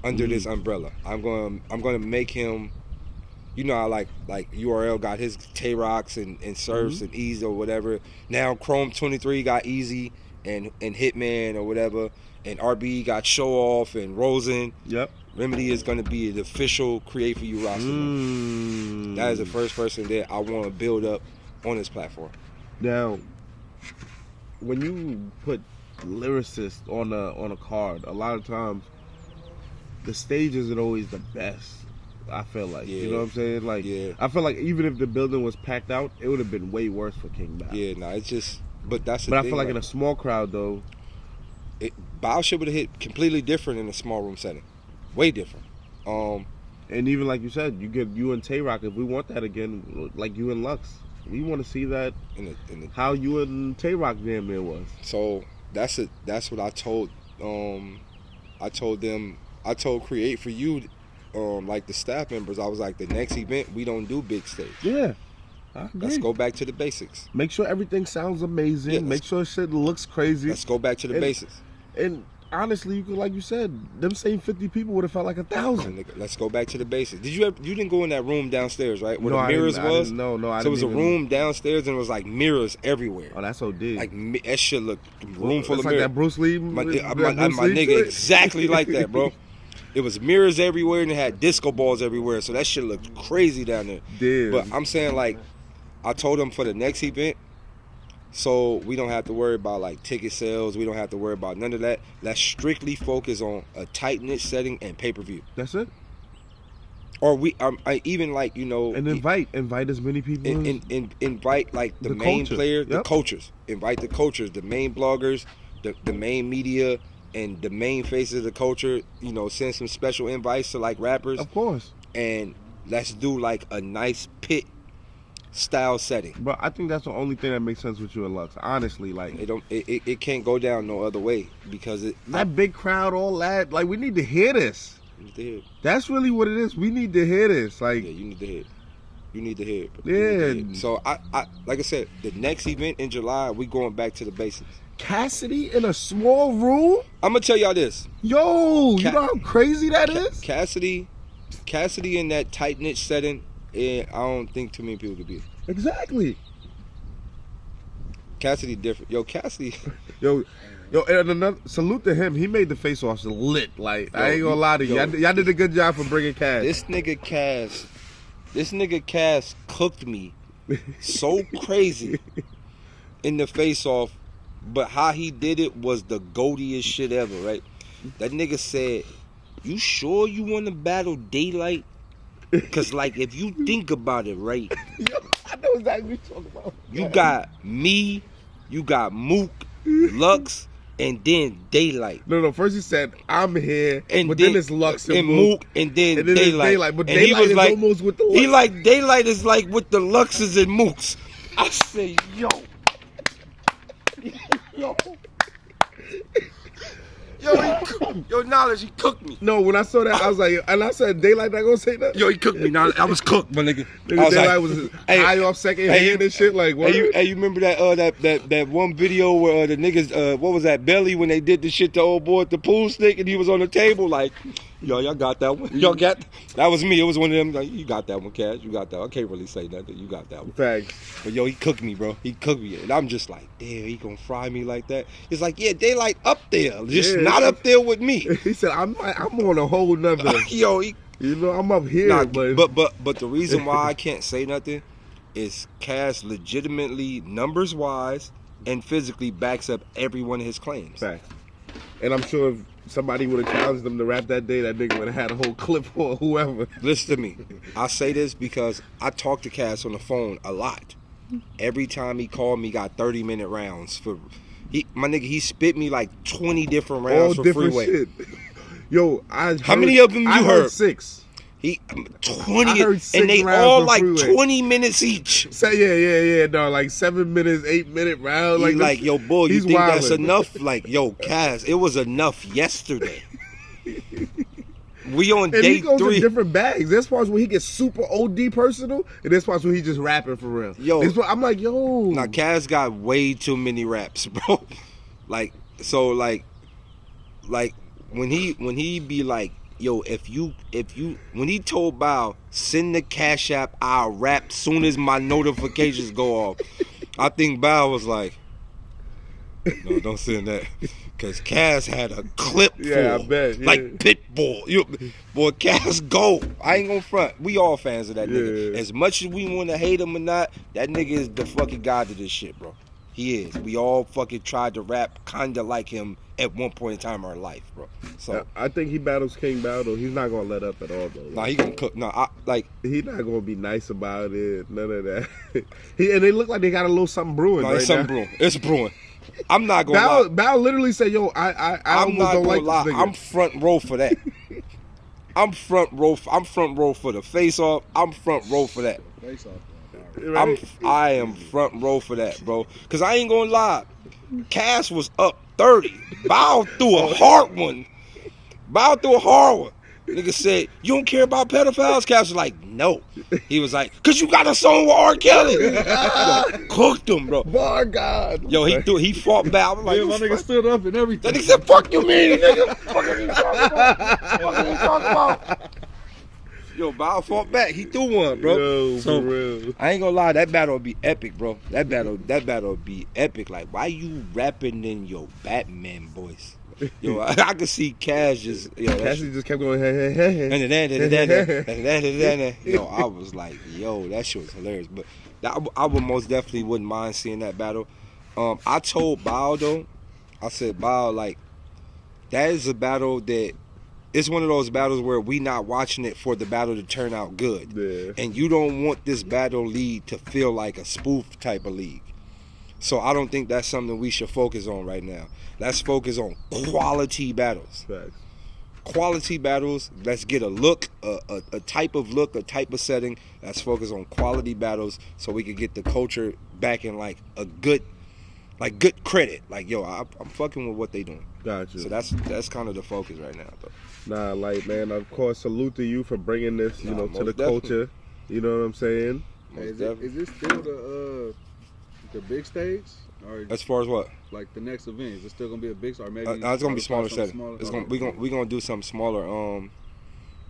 under this umbrella. I'm going to make him. you know how like URL got his Tay-Rocks and Surfs and Easy or whatever. Now Chrome 23 got Easy and Hitman or whatever, and RB got Show Off and Rosen. Yep. Remedy is going to be the official Create For You roster. That is the first person that I want to build up on this platform. Now, when you put lyricist on a card, a lot of times the stage isn't always the best. I feel like, you know what I'm saying? Like, I feel like even if the building was packed out, it would have been way worse for King Bow. Yeah, no, it's just, but that's the thing. But I feel like in a small crowd though, Bow shit would have hit completely different in a small room setting, way different. And even like you said, you and Tay-Rock, if we want that again, like you and Lux, we want to see that how you and Tay-Rock damn near was. So that's what I told. I told Create For You. Like the staff members, I was like, the next event we don't do big stage. Yeah, I agree. Let's go back to the basics. Make sure everything sounds amazing. Yeah, make sure shit looks crazy. Let's go back to the basics. And honestly, you could, like you said, them same 50 people would have felt like 1,000. Let's go back to the basics. You didn't go in that room downstairs, right? Where the mirrors was? No, I didn't. So it was a room downstairs and it was like mirrors everywhere. Oh, that's OD. Like that shit looked room full of like mirrors. That Bruce Lee. My nigga, exactly like that, bro. It was mirrors everywhere and it had disco balls everywhere. So that shit looked crazy down there. Damn. But I'm saying, like, I told them for the next event, so we don't have to worry about like ticket sales. We don't have to worry about none of that. Let's strictly focus on a tight-knit setting and pay-per-view. That's it. Or I even like, you know, and invite as many people. And invite like the main players, the coaches. Invite the coaches, the main bloggers, the main media, and the main faces of the culture. You know, send some special invites to like rappers. Of course. And let's do like a nice pit style setting. But I think that's the only thing that makes sense with you and Lux. Honestly, like it can't go down no other way because that big crowd, all that. Like, we need to hear this. You need to hear it. That's really what it is. We need to hear this. Like, yeah, you need to hear it. You need to hear it. Yeah. So I like I said, the next event in July, we going back to the basics. Cassidy in a small room? I'm gonna tell y'all this. Yo, you know how crazy that is? Cassidy in that tight knit setting, I don't think too many people could be. Exactly. Cassidy different. Yo, Cassidy. Yo, and another salute to him. He made the face-offs lit. Like, I ain't gonna lie to you. Y'all did a good job for bringing Cass. This nigga Cass cooked me so crazy in the face-off, but how he did it was the goatiest shit ever, right? That nigga said, "You sure you want to battle Daylyt? Because, like, if you think about it, right? Yo, I know exactly what you're talking about. You got me, you got Mook, Lux, and then Daylyt. No. First he said, "I'm here," and then it's Lux and Mook, and then Daylyt. But Daylyt is like, almost with the Lux. He like Daylyt is like with the Luxes and Mooks. I say, yo. Yo, Knowledge, he cooked me. No, when I saw that, I was like, and I said, Daylyt not gonna say that? Yo, he cooked me. Now I was cooked, my nigga. Daylyt was high off second hand and shit. Like, what? Hey, you remember that one video where the niggas, what was that, Belly, when they did the shit to old boy at the pool stick and he was on the table like, yo, y'all got that one? Y'all got that? Was me. It was one of them. Like, you got that one, Cash. You got that. I can't really say nothing. You got that one. Thanks. But yo, he cooked me, bro. He cooked me, and I'm just like, damn, he gonna fry me like that? It's like, yeah, Daylyt up there, just not up there with me. He said, I'm on a whole nother. Yo, I'm up here, but the reason why I can't say nothing is Cass legitimately, numbers wise and physically, backs up every one of his claims. Fact. And I'm sure if somebody would have challenged him to rap that day, that nigga would have had a whole clip for whoever. Listen to me. I say this because I talk to Cass on the phone a lot. Every time he called me, got 30-minute rounds for. My nigga, he spit me like 20 different rounds all for different freeway. Shit. Yo, how many of them you heard? 6. 20, and they all like freeway. 20 minutes each. So yeah, no, like 7 minutes, 8-minute rounds. Like yo, boy, you think wildin'. That's enough? Like, yo, Cass, it was enough yesterday. We on and day he goes 3. in different bags. There's parts where he gets super OD personal, and there's parts where he just rapping for real. Yo, I'm like, yo. Now, Cass got way too many raps, bro. Like when he be like yo, if you, when he told Bow, send the Cash App, I'll rap soon as my notifications go off. I think Bow was like, no, don't send that. Because Cass had a clip full. Yeah, I bet. Yeah. Like Pitbull. Boy, Cass go. I ain't gonna front. We all fans of that nigga. As much as we want to hate him or not, that nigga is the fucking god of this shit, bro. He is. We all fucking tried to rap kind of like him at one point in time in our life, bro. So I think he battles King Bow, though. He's not gonna let up at all, though. nah, he gonna cook. Nah, he's not gonna be nice about it. None of that. And they look like they got a little something brewing. Nah, right it's something now. brewing. It's brewing. I'm not gonna lie. Bow literally said, "Yo, I I'm not don't gonna like lie. this nigga." I'm front row for that. I'm front row for the face off. I'm front row for that. Right? I am front row for that, bro. Cause I ain't gonna lie. Cass was up 30. Bow threw a hard one. Nigga said, you don't care about pedophiles? Cass was like, no. He was like, cause you got a song with R. Kelly. Yo, cooked him, bro. Bar God. Yo, he fought Bow. I'm like, Yeah, my nigga stood up and everything. that nigga said, fuck you mean, nigga. Fuck you talking about? Yo, Bow fought back. He threw one, bro. Yo, so, for real. I ain't gonna lie, that battle would be epic, bro. That battle would be epic. Like, why you rapping in your Batman voice? Yo, I could see Cash just, Cassidy just kept going, hey, hey, hey. Yo, I was like, yo, that shit was hilarious. But I would most definitely wouldn't mind seeing that battle. I told Bow though, I said, Bow, like, that is a battle that, it's one of those battles where we not watching it for the battle to turn out good. Yeah. And you don't want this battle league to feel like a spoof type of league. So I don't think that's something we should focus on right now. Let's focus on quality battles. Facts. Quality battles. Let's get a look, a type of look, a type of setting. Let's focus on quality battles so we can get the culture back in like a good, like good credit. Like, yo, I'm fucking with what they doing. Gotcha. So that's kind of the focus right now, though. Nah, like, man, of course, salute to you for bringing this, to the most culture. You know what I'm saying? Hey, is this still the big stage? Or As far as what? like the next event, is it still gonna be a big, or maybe It's gonna be smaller setting. smaller? It's we gonna do something smaller.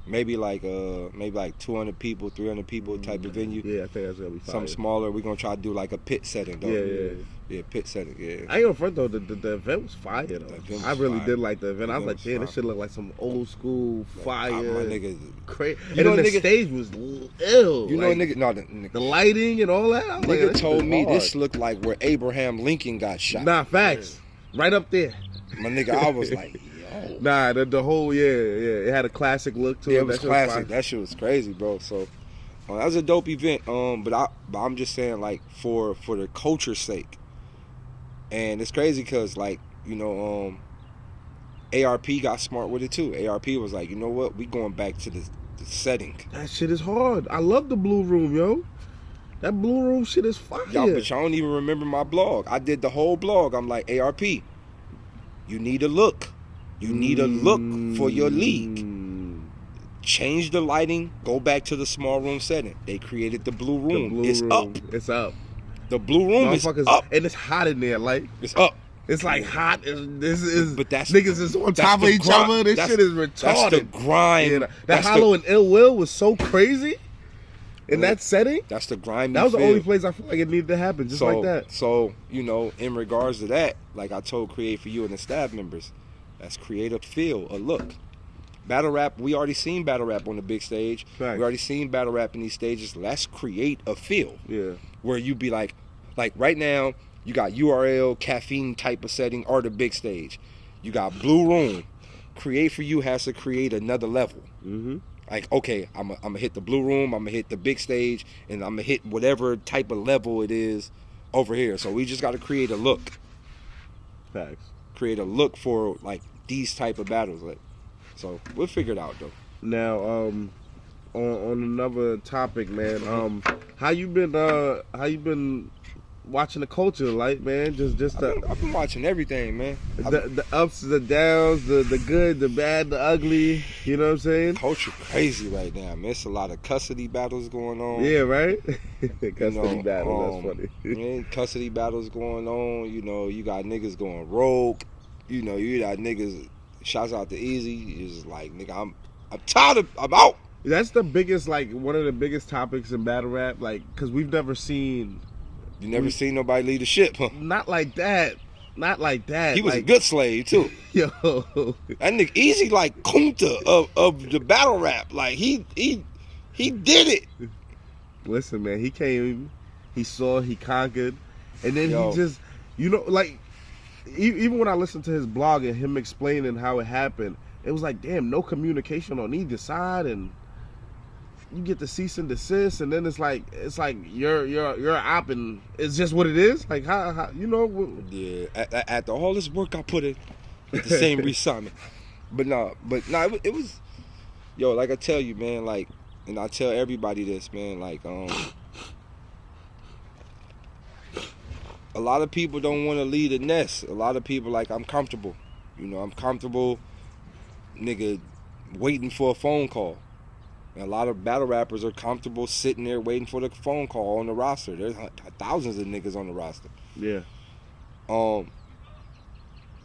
Maybe like 200 people, 300 people type of venue. Yeah, I think that's gonna be fire. Something smaller. We're gonna try to do like a pit setting though. Yeah, pit setting. Yeah. I ain't gonna front though. The event was fire though. event was I really fire. did like the event. I was like, was damn, this fire. shit look like some old school fire. My nigga, Crazy. You And know then the nigga- stage was ill. you know, like, nigga. No, the nigga, the lighting and all that. I was like, nigga this told shit me hard. this looked like where Abraham Lincoln got shot. Nah, facts. Right up there. My nigga, I was like, yo. Nah, the whole it had a classic look to it. Yeah, it was That shit classic. fire. That shit was crazy, bro. So that was a dope event. But I'm just saying, like, for the culture's sake. And it's crazy because, like, ARP got smart with it too. ARP was like, you know what? We going back to the setting. That shit is hard. I love the Blue Room, yo. That Blue Room shit is fire. Y'all, but y'all don't even remember my blog. I did the whole blog. I'm like, ARP, you need a look. You need a look for your league. Change the lighting. Go back to the small room setting. They created the Blue Room. It's up. It's up. The Blue Room is Motherfuckers, up. and it's hot in there. Like, It's up. it's like hot. This is. But that's niggas is on that's top of the each grind. other. This That's- shit is retarded. That's the grind. Yeah, that that's Hollow the, and Ill Will was so crazy in that setting. That's the grimy That was the feel. only place I feel like it needed to happen, just like that. So, in regards to that, like I told Create For You and the staff members, let's create a feel, a look. Battle rap, we already seen battle rap on the big stage. Facts. We already seen battle rap in these stages. Let's create a feel Yeah. where you be like right now, you got URL, caffeine type of setting, or the big stage. You got Blue Room. Create For You has to create another level. Mm-hmm. Like, okay, I'm gonna hit the Blue Room, I'm gonna hit the big stage, and I'm gonna hit whatever type of level it is over here. So we just got to create a look. Facts. Create a look for like these type of battles. Like, so we'll figure it out though. Now, on another topic, man. How you been watching the culture, like, man? Just I've been watching everything, man. the ups, the downs, the good, the bad, the ugly. You know what I'm saying? Culture crazy right now, man. It's a lot of custody battles going on. Yeah, right. You Custody know, battle. That's funny. Man, custody battles going on. You got niggas going rogue. You got niggas. Shouts out to Easy. It's like, nigga, I'm tired of. I'm out. That's the biggest, like, one of the biggest topics in battle rap, like, because we've never seen. You never seen nobody lead a ship, huh? Not like that. Not like that. He was like, a good slave too. Yo. That nigga Easy like Kunta of the battle rap. Like he did it. Listen, man, he came, he saw, he conquered, and then Yo. he just, you know, like, even when I listened to his blog and him explaining how it happened, it was like, damn, no communication on either side, and you get the cease and desist, and then it's like you're op, and it's just what it is. Like how you know? Yeah. After all this work I put in, it's the same reassignment. But no, it was, yo, like I tell you, man, like, and I tell everybody this, man, like, a lot of people don't want to lead a nest. A lot of people like, I'm comfortable. You know, I'm comfortable, nigga, waiting for a phone call. And a lot of battle rappers are comfortable sitting there waiting for the phone call on the roster. There's thousands of niggas on the roster. Yeah. You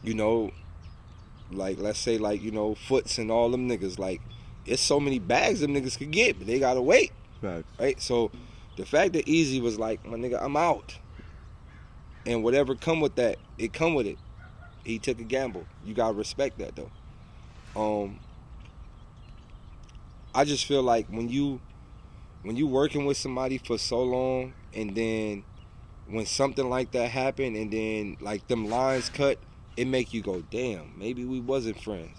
know, like, let's say, like, you know, Foots and all them niggas, like, it's so many bags them niggas could get, but they gotta wait. Facts. Right? So the fact that Easy was like, my nigga, I'm out. And whatever come with that, it come with it. He took a gamble. You gotta respect that though. I just feel like when you working with somebody for so long, and then when something like that happen, and then like them lines cut, it make you go, damn, maybe we wasn't friends.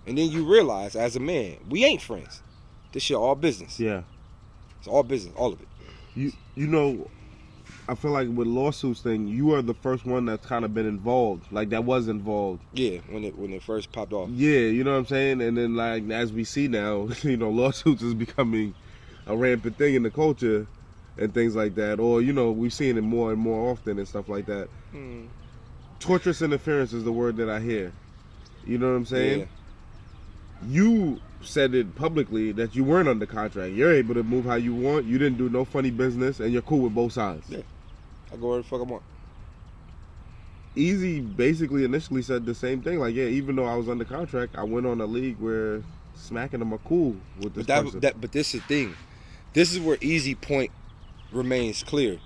And then you realize, as a man, we ain't friends. This shit all business. Yeah. It's all business, all of it. You know, I feel like with lawsuits thing, you are the first one that's kind of been involved. Like, that was involved. Yeah, when it first popped off. Yeah, you know what I'm saying? And then, like, as we see now, you know, lawsuits is becoming a rampant thing in the culture and things like that. Or, you know, we've seen it more and more often and stuff like that. Torturous interference is the word that I hear. You know what I'm saying? Yeah. You said it publicly that you weren't under contract. You're able to move how you want. You didn't do no funny business, and you're cool with both sides. Yeah. I go where the fuck I want. Easy basically initially said the same thing. Like, yeah, even though I was under contract, I went on a league where smacking them are cool with this person. But this is the thing. This is where Easy point remains clear.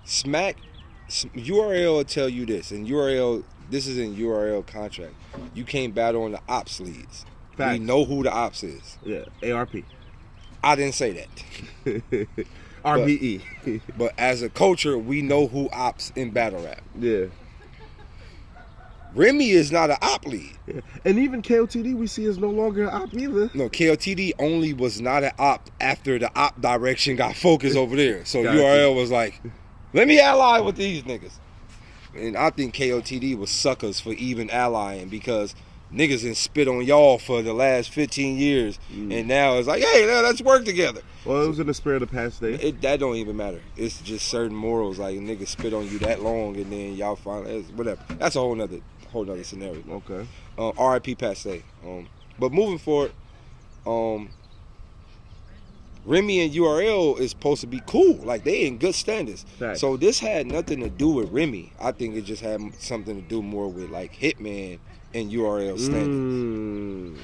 Smack, URL will tell you this, and URL, this is in URL contract. You can't battle on the ops leads. Facts. We know who the ops is. Yeah, ARP. I didn't say that. RBE. But as a culture, we know who ops in battle rap. Yeah. Remy is not an op lead. Yeah. And even KOTD we see is no longer an op either. No, KOTD only was not an op after the op direction got focused over there. So Gotcha. URL was like, let me ally with these niggas. And I think KOTD was suckers for even allying, because niggas done spit on y'all for the last 15 years. And now it's like, hey, let's work together. Well, it was in the spirit of past days. That don't even matter. It's just certain morals. Like, niggas spit on you that long, and then y'all finally, whatever. That's a whole nother scenario. Okay. RIP Passe. But moving forward, Remy and URL is supposed to be cool. Like, they in good standards. Right. So this had nothing to do with Remy. I think it just had something to do more with like Hitman and URL standards.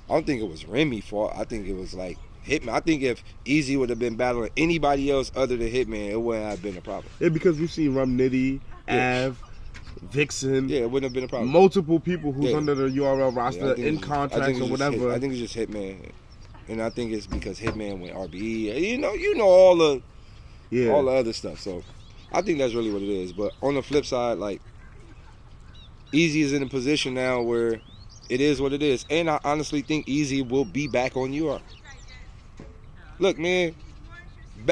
I don't think it was Remy fault. I think it was like Hitman. I think if Easy would have been battling anybody else other than Hitman, it wouldn't have been a problem. Yeah, because we've seen Rum Nitty, Av, Vixen. Yeah, it wouldn't have been a problem. Multiple people who's under the URL roster Yeah, in contracts or whatever. I think it's just Hitman. And I think it's because Hitman went RBE. You know all the other stuff. So I think that's really what it is. But on the flip side, like, Easy is in a position now where it is what it is. And I honestly think Easy will be back on UR. Look, man,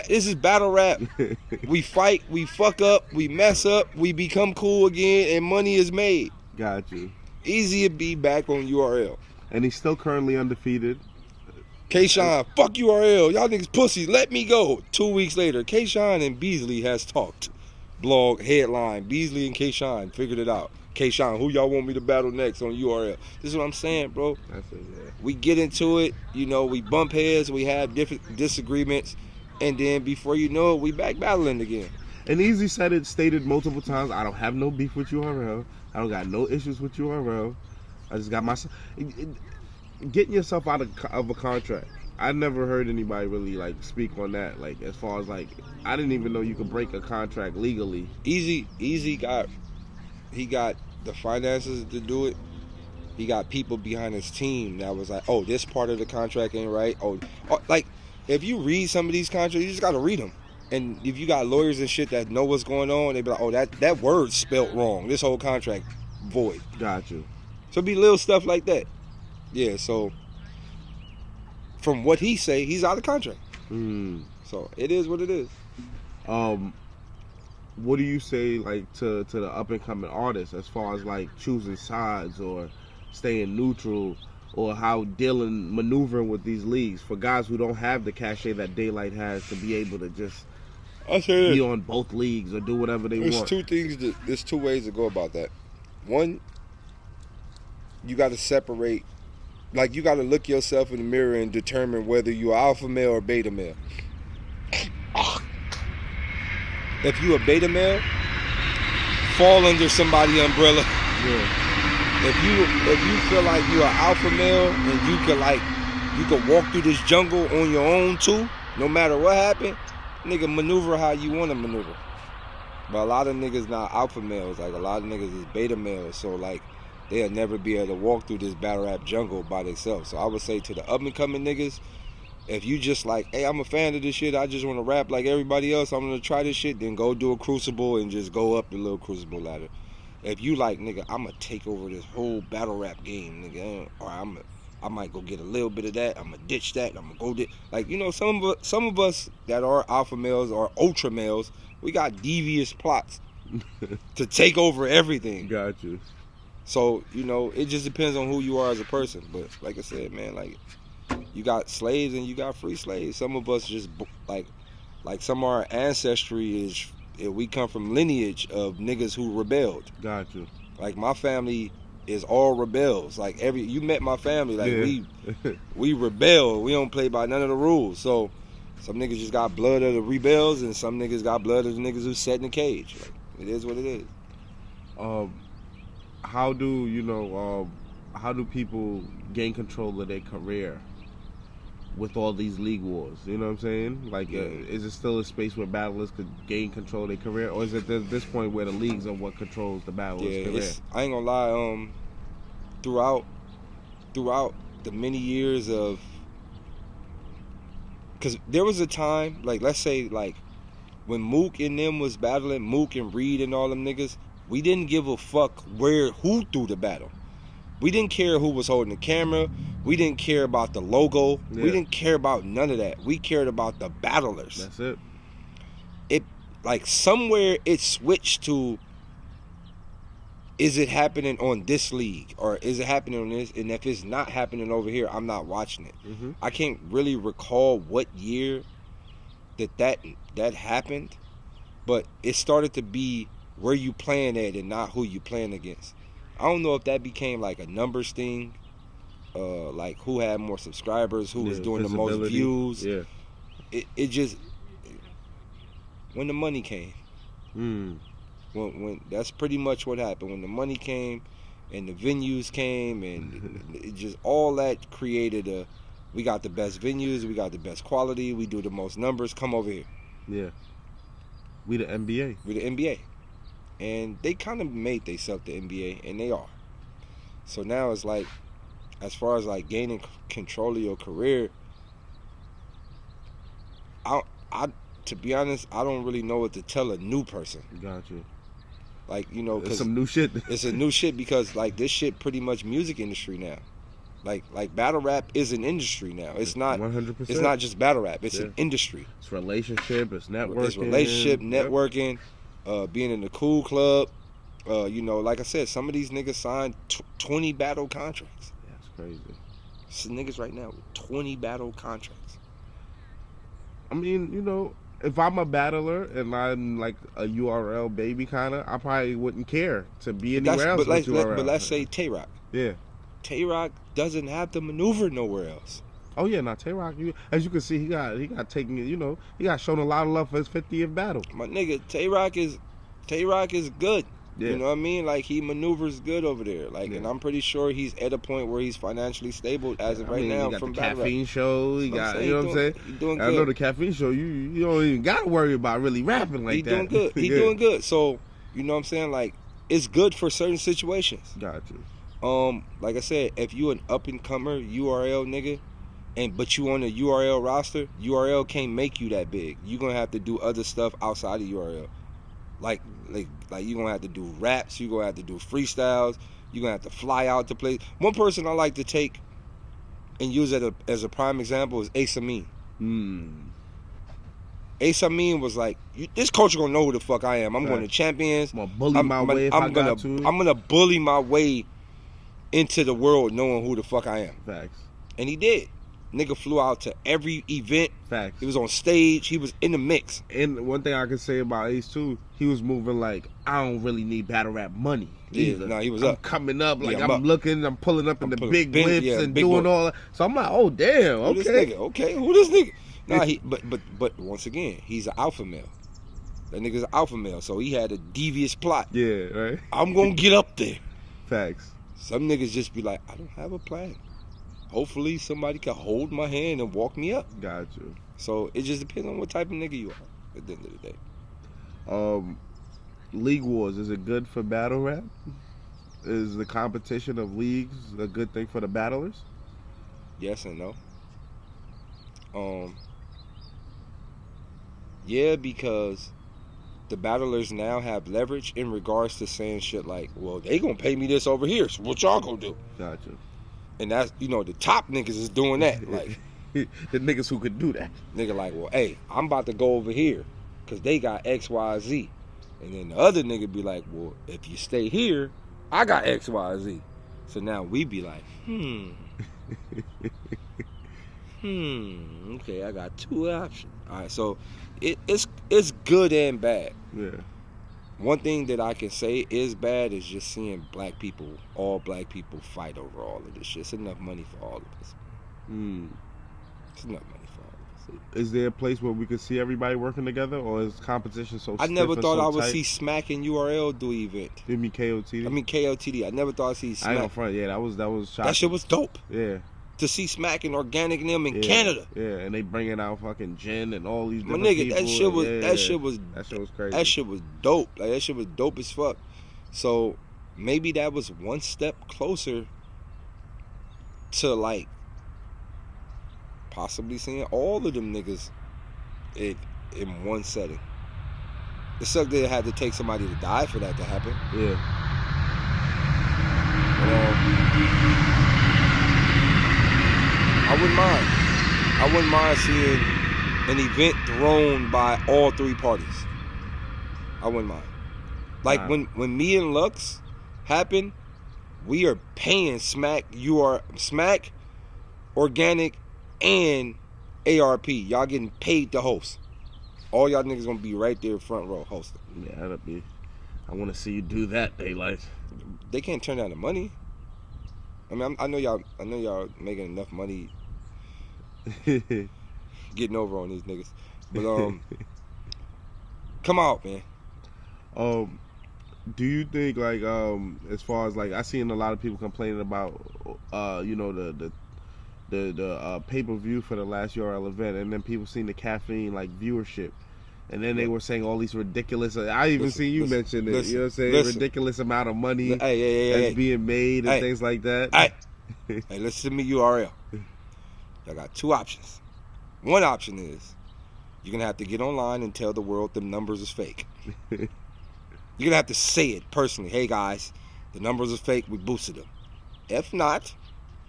this is battle rap. We fight, we fuck up, we mess up, we become cool again, and money is made. Got you. Easy to be back on URL. And he's still currently undefeated. K-Shine, fuck URL. Y'all niggas pussy. Let me go. 2 weeks later, K-Shine and Beasley has talked. Blog headline. Beasley and K-Shine figured it out. K-Shine, who y'all want me to battle next on URL? This is what I'm saying, bro. That's it, yeah. We get into it. You know, we bump heads. We have different disagreements. And then before you know it, we back battling again. And Easy stated multiple times, I don't have no beef with URL. I don't got no issues with URL. I just got my... getting yourself out of a contract. I never heard anybody really like speak on that. Like as far as like, I didn't even know you could break a contract legally. Easy got the finances to do it. He got people behind his team that was like, oh, this part of the contract ain't right. Oh, like if you read some of these contracts, you just gotta read them. And if you got lawyers and shit that know what's going on, they be like, oh, that word spelt wrong. This whole contract void. Got you. So it'd be little stuff like that. Yeah. So from what he say, he's out of contract. So it is what it is. What do you say like to the up and coming artists as far as like choosing sides or staying neutral, or how dealing maneuvering with these leagues for guys who don't have the cachet that Daylyt has to be able to just be on both leagues or do whatever they want? There's two ways to go about that. One, you got to separate. Like, you got to look yourself in the mirror and determine whether you're alpha male or beta male. If you a beta male, fall under somebody's umbrella. Yeah. If you feel like you're an alpha male and you can walk through this jungle on your own too, no matter what happened, nigga, maneuver how you want to maneuver. But a lot of niggas not alpha males. Like, a lot of niggas is beta males. So like, they'll never be able to walk through this battle rap jungle by themselves. So I would say to the up and coming niggas, if you just like, hey, I'm a fan of this shit, I just want to rap like everybody else, I'm going to try this shit, then go do a crucible and just go up the little crucible ladder. If you like, nigga, I'm going to take over this whole battle rap game, nigga, or I might go get a little bit of that, I'm going to ditch that, I'm going to go like, you know, some of us that are alpha males or ultra males, we got devious plots to take over everything. Got you. So, you know, it just depends on who you are as a person. But like I said, man, like, you got slaves and you got free slaves. Some of us just like some of our ancestry is, we come from lineage of niggas who rebelled. Got you. Like, my family is all rebels. Like, you met my family. Like, we rebel. We don't play by none of the rules. So some niggas just got blood of the rebels, and some niggas got blood of the niggas who sat in the cage. Like, it is what it is. How do people gain control of their career with all these league wars? You know what I'm saying? Like, is it still a space where battlers could gain control of their career, or is it at this point where the leagues are what controls the battlers' career? I ain't gonna lie. Throughout the many years of, because there was a time, like, let's say, like, when Mook and them was battling, Mook and Reed and all them niggas, we didn't give a fuck who threw the battle. We didn't care who was holding the camera. We didn't care about the logo. Yeah. We didn't care about none of that. We cared about the battlers. That's it. It, like, somewhere it switched to, is it happening on this league, or is it happening on this? And if it's not happening over here, I'm not watching it. Mm-hmm. I can't really recall what year that happened, but it started to be where you playing at and not who you playing against. I don't know if that became like a numbers thing, like who had more subscribers, who was doing the most views. Yeah. It just, when the money came. When that's pretty much what happened. When the money came and the venues came, and it just, all that created we got the best venues, we got the best quality, we do the most numbers, come over here. Yeah. We the NBA. We the NBA. And they kind of made themselves the NBA, and they are. So now it's like, as far as like gaining control of your career, I to be honest, I don't really know what to tell a new person. Got you. Like, you know, it's some new shit. It's a new shit because, like, this shit pretty much music industry now. Like battle rap is an industry now. It's not 100%. It's not just battle rap. It's an industry. It's relationship. It's networking. It's relationship, networking. Being in the cool club, you know, like I said, some of these niggas signed 20 battle contracts. That's crazy. Some niggas right now with 20 battle contracts. I mean, you know, if I'm a battler and I'm like a URL baby kind of, I probably wouldn't care to be anywhere else. But let's say Tay-Rock. Yeah. Tay-Rock doesn't have to maneuver nowhere else. Oh yeah, now Tay-Rock, as you can see, he got taken. You know, he got shown a lot of love for his 50th battle. My nigga, Tay-Rock is good. Yeah. You know what I mean? Like, he maneuvers good over there. Like, Yeah. and I'm pretty sure he's at a point where he's financially stable as of right now He got from the battle rap. caffeine show. He got, you know what I'm saying? He doing I know good. the caffeine show. You don't even got to worry about really rapping like He that. doing good. He Yeah. doing good. So, you know what I'm saying? Like, it's good for certain situations. Got you. Like I said, if you an up and comer URL nigga, but you on the URL roster, URL can't make you that big. You gonna have to do other stuff outside of URL. Like you gonna have to do raps. You gonna have to do freestyles. You gonna have to fly out to play. One person I like to take and use as a prime example is Ace Amin. Ace Amin was like, this culture gonna know who the fuck I am. I'm going to champions. I'm gonna bully my way if I got to. I'm gonna bully my way into the world knowing who the fuck I am. Facts. And he did. Nigga flew out to every event. Facts. He was on stage. He was in the mix. And one thing I can say about Ace too, he was moving like, I don't really need battle rap money. Either. No, he was I'm up. coming up, like I'm I'm looking, I'm pulling up in the big big- whips yeah, and big doing boy. all that. So I'm like, oh damn, Who this okay. nigga? Okay, who this nigga? Nah, but once again, he's an alpha male. That nigga's an alpha male, so he had a devious plot. Yeah, right. I'm gonna get up there. Facts. Some niggas just be like, I don't have a plan. Hopefully somebody can hold my hand and walk me up. Got you. So it just depends on what type of nigga you are at the end of the day. League wars, is it good for battle rap? Is the competition of leagues a good thing for the battlers? Yes and no. Yeah, because the battlers now have leverage in regards to saying shit like, well, they gonna pay me this over here, so what y'all gonna do? Gotcha. And that's, the top niggas is doing that. Like, The niggas who could do that. nigga like, well, hey, I'm about to go over here because they got X, Y, Z. And then the other nigga be like, well, if you stay here, I got X, Y, Z. So now we be like, okay, I got two options. All right, so it's good and bad. Yeah. One thing that I can say is bad is just seeing all black people fight over all of this shit. It's enough money for all of us. It's enough money for all of us. Is there a place where we could see everybody working together, or is competition so I stiff never and thought so I would tight? see Smack and URL do an event. You mean KOTD? I mean KOTD. I never thought I'd see I ain't Smack. gonna front. Yeah, that was shocking. That shit was dope. Yeah. To see Smack and Organic and them in Yeah. Canada. Yeah, and they bringing out fucking gin and all these My different nigga, people. that shit was crazy. That shit was dope. Like, that shit was dope as fuck. So maybe that was one step closer to, like, possibly seeing all of them niggas in one setting. It sucked that it had to take somebody to die for that to happen. Yeah. I wouldn't mind seeing an event thrown by all three parties. I wouldn't mind. Like, Nah. when me and Lux happened, we are paying Smack, Organic, and ARP. Y'all getting paid to host. All y'all niggas gonna be right there front row hosting. Yeah, that'd be. I want to see you do that, Daylyt. They can't turn down the money. I mean, I know y'all making enough money getting over on these niggas. But come out, man. Do you think, like, as far as, like, I seen a lot of people complaining about the pay-per-view for the last URL event, and then people seen the caffeine, like, viewership, and then they were saying all these ridiculous, I even seen you mention it, you know what I'm saying, ridiculous amount of money that's being made and things like that. Hey, listen to me, URL. Y'all got two options. One option is you're gonna have to get online and tell the world them numbers is fake. You're gonna have to say it personally. Hey guys, the numbers are fake. We boosted them. If not,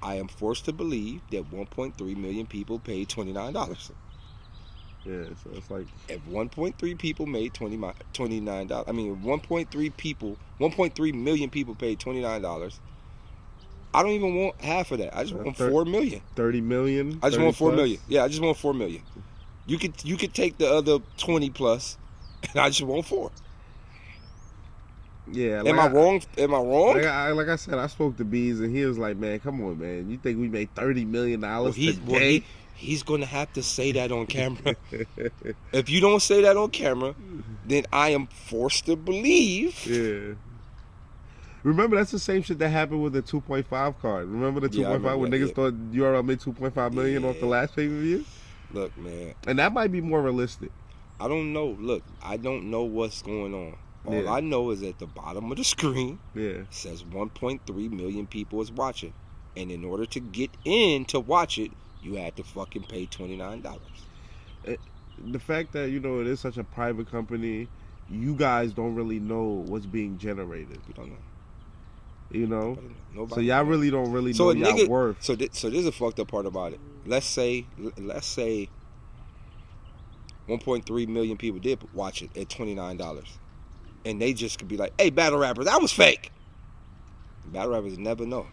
I am forced to believe that 1.3 million people paid $29. Yeah, so it's like, If 1.3 people made $29, I mean 1.3 million people paid $29. I don't even want half of that. I just want 4 million. 30 million. I just want 4 million. Yeah, I just want 4 million. You could take the other 20 plus, and I just want 4. Yeah. Am I wrong? Am I wrong? Like I said, I spoke to Bees, and he was like, "Man, come on, man. You think we made $30 million today?" He's gonna have to say that on camera. If you don't say that on camera, then I am forced to believe Yeah. Remember, that's the same shit that happened with the 2.5 card. Remember the 2.5 Yeah, I remember when that, niggas yeah. thought URL made 2.5 million off the last pay-per-view? Look, man, And that might be more realistic. I don't know. Look, I don't know what's going on. All I know is at the bottom of the screen says 1.3 million people is watching. And in order to get in to watch it, you had to fucking pay $29. The fact that, you know, it is such a private company, you guys don't really know what's being generated. We don't know. You know? Nobody So y'all knows. really don't really know y'all worth. So there's a fucked up part about it. Let's say 1.3 million people did watch it at $29. And they just could be like, hey, battle rappers, that was fake. Battle rappers never know.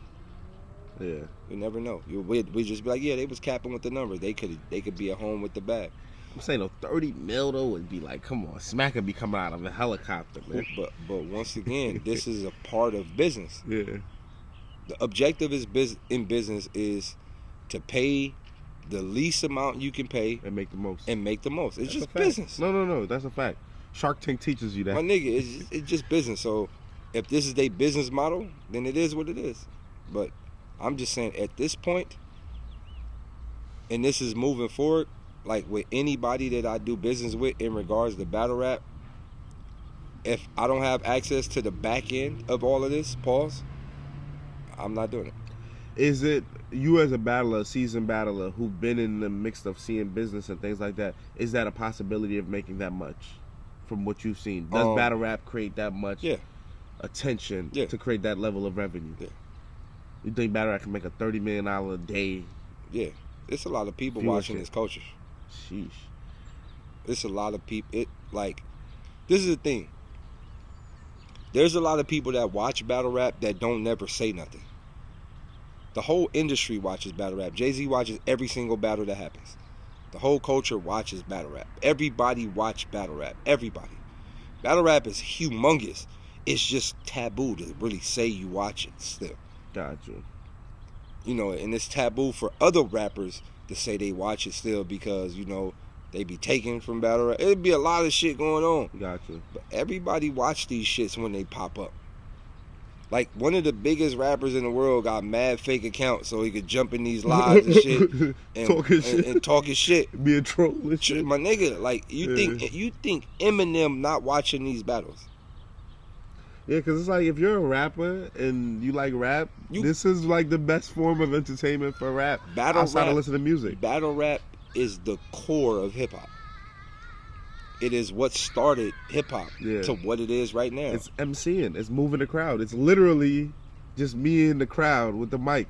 Yeah. We never know. We just be like, yeah, they was capping with the number. They could be at home with the bag. I'm saying, no, 30 mil though would be like, come on, Smack would be coming out of a helicopter, man. But once again, this is a part of business. Yeah. The objective in business is to pay the least amount you can pay And make the most. It's That's just a fact. business. No, that's a fact. Shark Tank teaches you that. My nigga, it's just business. So if this is their business model, then it is what it is. But I'm just saying, at this point, and this is moving forward, like with anybody that I do business with in regards to battle rap, if I don't have access to the back end of all of this, I'm not doing it. Is it you as a battler, a seasoned battler, who've been in the mix of seeing business and things like that, is that a possibility of making that much from what you've seen? Does battle rap create that much attention to create that level of revenue? Yeah. You think battle rap can make a $30 million a day? Yeah. It's a lot of people Viewership. watching this culture. Sheesh. It's a lot of people. This is the thing. There's a lot of people that watch battle rap that don't never say nothing. The whole industry watches battle rap. Jay-Z watches every single battle that happens. The whole culture watches battle rap. Everybody watch battle rap. Everybody. Battle rap is humongous. It's just taboo to really say you watch it still. Gotcha. You know, and it's taboo for other rappers to say they watch it still because, you know, they be taken from battle rap. It'd be a lot of shit going on. Gotcha. But everybody watch these shits when they pop up. Like, one of the biggest rappers in the world got mad fake accounts so he could jump in these lives and shit. And talking shit. Be a troll and shit. My nigga, like, you think Eminem not watching these battles? Yeah, because it's like if you're a rapper and you like rap, this is like the best form of entertainment for rap. Outside of listening to music. Battle rap is the core of hip hop. It is what started hip hop to what it is right now. It's MCing. It's moving the crowd. It's literally just me in the crowd with the mic.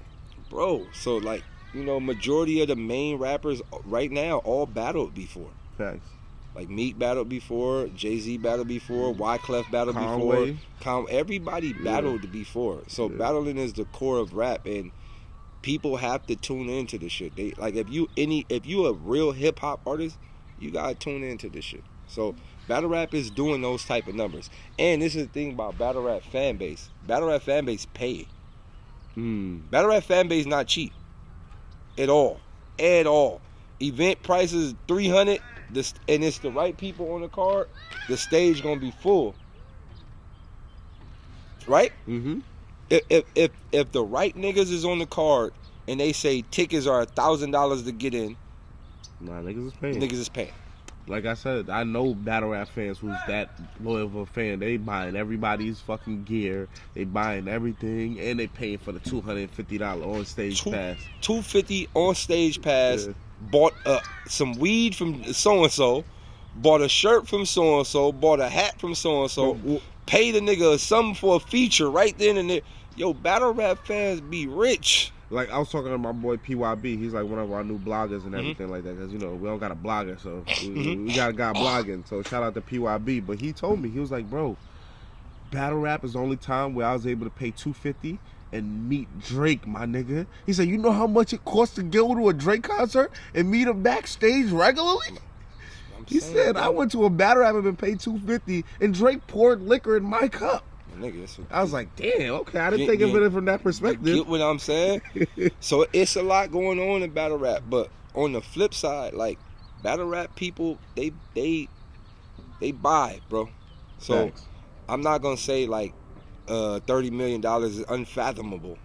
Bro, so like, you know, majority of the main rappers right now all battled before. Facts. Like Meek battled before, Jay-Z battled before, Wyclef battled Conway. before. Everybody battled before. So battling is the core of rap, and people have to tune into this shit. They like if you a real hip hop artist, you gotta tune into this shit. So battle rap is doing those type of numbers. And this is the thing about battle rap fan base. Battle rap fan base pay. Battle rap fan base not cheap. At all. At all. Event prices $300, and it's the right people on the card, the stage gonna be full. Right? Mm-hmm. If the right niggas is on the card and they say tickets are $1,000 to get in, nah, niggas is paying. Niggas is paying. Like I said, I know battle rap fans who's that loyal of a fan. They buying everybody's fucking gear. They buying everything, and they paying for the $250 on stage pass. $250 on stage pass. Yeah. Bought some weed from so and so. Bought a shirt from so and so. Bought a hat from so and so. Paid a nigga something for a feature right then and there. Yo, battle rap fans be rich. Like, I was talking to my boy PYB. He's like one of our new bloggers and everything like that. Because, you know, we don't got a blogger, so we got a guy blogging. So shout out to PYB. But he told me, he was like, bro, battle rap is the only time where I was able to pay $250 and meet Drake, my nigga. He said, you know how much it costs to go to a Drake concert and meet him backstage regularly? He said, I went to a battle rap and paid $250 and Drake poured liquor in my cup. Nigga, I was like, damn, okay, I didn't think of it from that perspective. You get what I'm saying? So it's a lot going on in battle rap, but on the flip side, like, battle rap people, they buy, bro. So I'm not gonna say like $30 million is unfathomable.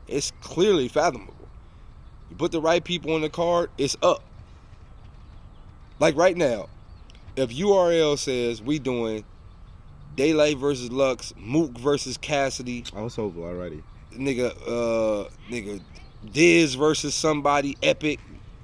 It's clearly fathomable. You put the right people on the card, it's up. Like right now, if URL says we doing Daylyt versus Lux, Mook versus Cassidy, I was over already. Nigga, Diz versus somebody, Epic,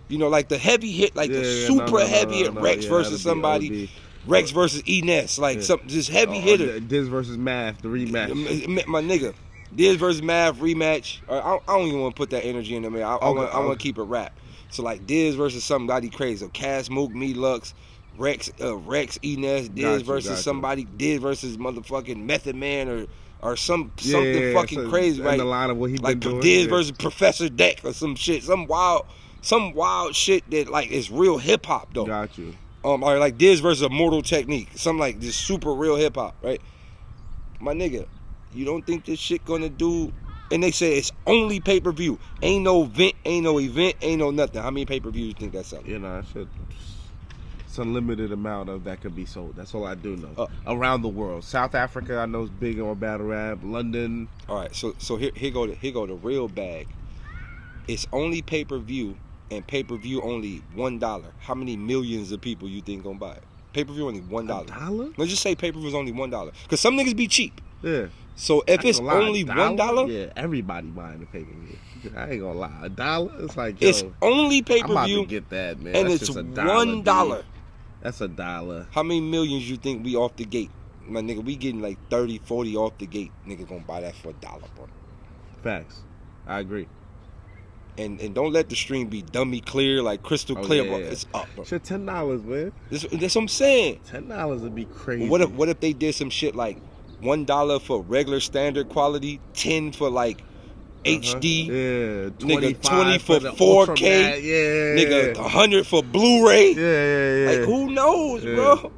you know, like the heavy hit, like the super heavy hit, Rex versus somebody, Rex versus Enes, like something just heavy hitter. Diz versus Math, the rematch. My nigga, Diz versus Math rematch. I don't even want to put that energy in there, man. I want to keep it rap. So like Diz versus somebody crazy. So Cass, Mook, me, Lux, Rex, Enes, Diz versus somebody, Diz versus motherfucking Method Man or something fucking crazy, right? In the line of what he like been doing. Diz versus Professor Deck or some shit, some wild shit that like is real hip hop though. Got you. Or like Diz versus Immortal Technique, something like this super real hip hop, right? My nigga, you don't think this shit gonna do? And they say it's only pay-per-view. Ain't no event, ain't no nothing. How many pay-per-views you think that's selling? You know, it's a limited amount of that could be sold. That's all I do know. Around the world. South Africa, I know is big on battle rap. London. All right, so here go the real bag. It's only pay-per-view, and pay-per-view only $1. How many millions of people you think gonna buy it? Pay-per-view only $1. $1? Let's just say pay-per-view is only $1. Cause some niggas be cheap. Yeah. So if it's only $1, yeah, everybody buying the pay-per-view. I ain't gonna lie, $1. It's like it's only pay-per-view. I'm about to get that, man. And that's it's just $1. That's $1. How many millions you think we off the gate? My nigga, we getting like 30, 40 off the gate. Nigga gonna buy that for $1, bro. Facts. I agree. And don't let the stream be dummy clear, like crystal clear, bro. It's up, bro. Shit, $10, man. That's what I'm saying. $10 would be crazy. What if they did some shit like $1 for regular standard quality, 10 for like HD, yeah, nigga, 20 for 4K, yeah, nigga, 100 for Blu-ray. Yeah. Like who knows, bro?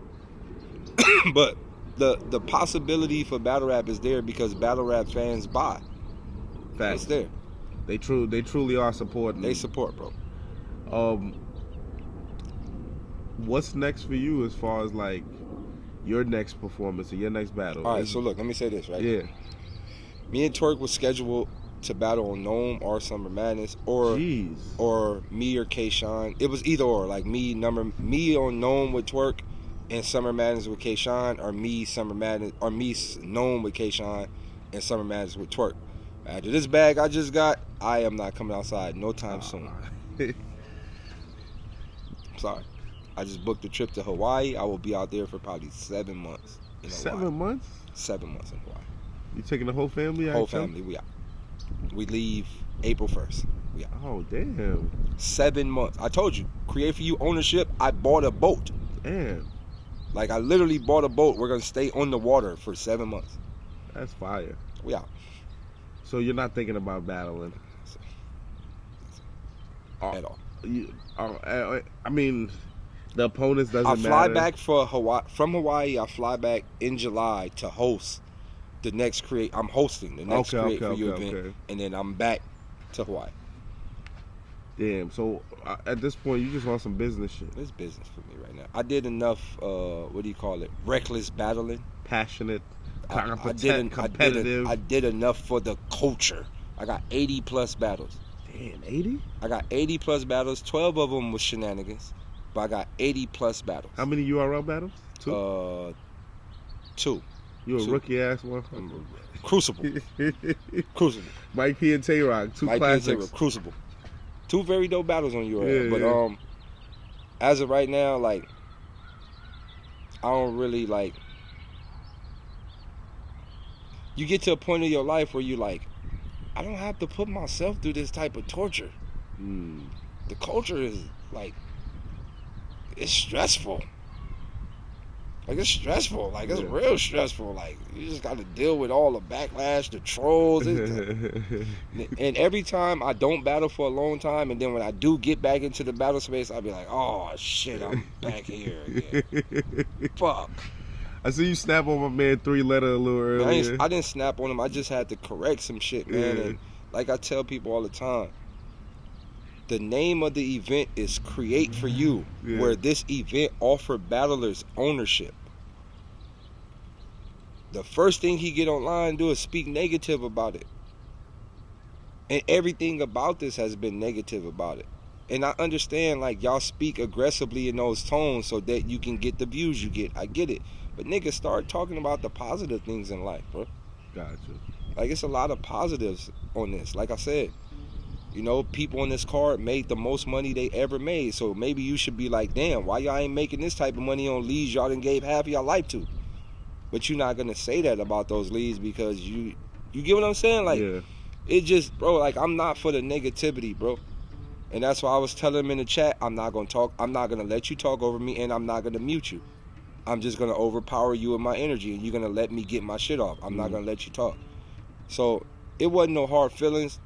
But the possibility for battle rap is there because battle rap fans buy. Facts. It's there. They truly are supporting. They support, bro. What's next for you as far as like your next performance or your next battle? All right, so look, let me say this, right? Yeah. Me and Twerk was scheduled to battle on Gnome or Summer Madness, or me or K-Shine. It was either or, like me on Gnome with Twerk and Summer Madness with K-Shine, or me Summer Madness or me Gnome with K-Shine and Summer Madness with Twerk. After this bag I just got, I am not coming outside no time soon. Sorry. I just booked a trip to Hawaii. I will be out there for probably 7 months. 7 months? 7 months in Hawaii. You taking the whole family out? Whole family, we out. We leave April 1st. We out. Oh, damn. 7 months. I told you, Create For You ownership, I bought a boat. Damn. Like, I literally bought a boat. We're going to stay on the water for 7 months. That's fire. We out. So you're not thinking about battling? At all. I mean, the opponents doesn't matter. I fly back from Hawaii. I fly back in July to host the next I'm hosting the next Create For You event, and then I'm back to Hawaii. Damn. So at this point, you just want some business shit. It's business for me right now. I did enough. What do you call it? Reckless battling. Passionate. Competitive. I did enough for the culture. I got 80 plus battles. Damn, 80? I got 80 plus battles. 12 of them was shenanigans, but I got 80 plus battles. How many URL battles? 2? 2. You a rookie ass one? Crucible. Mike P and Tay Rock, 2 classics. Crucible. 2 very dope battles on URL. Yeah, but as of right now, like, I don't really like. You get to a point in your life where you like, I don't have to put myself through this type of torture. The culture is like, it's stressful. Like, it's stressful. Like, it's real stressful. Like, you just got to deal with all the backlash, the trolls. And every time I don't battle for a long time, and then when I do get back into the battle space, I'll be like, oh, shit, I'm back here again. Fuck. I see you snap on my man 3-letter a little earlier. I didn't snap on him. I just had to correct some shit, man. Yeah. And like I tell people all the time, the name of the event is Create For You, where this event offered battlers ownership. the first thing he get online do is speak negative about it. And everything about this has been negative about it. And I understand, like, y'all speak aggressively in those tones so that you can get the views you get. I get it. But niggas, start talking about the positive things in life, bro. Gotcha. Like, it's a lot of positives on this. Like I said, you know, people on this card made the most money they ever made. So maybe you should be like, damn, why y'all ain't making this type of money on leads y'all done gave half of y'all life to? But you're not going to say that about those leads because you get what I'm saying? Like, Yeah. it just, bro, like, I'm not for the negativity, bro. And that's why I was telling him in the chat, I'm not going to talk. I'm not going to let you talk over me, and I'm not going to mute you. I'm just going to overpower you with my energy, and you're going to let me get my shit off. I'm not going to let you talk. So it wasn't no hard feelings.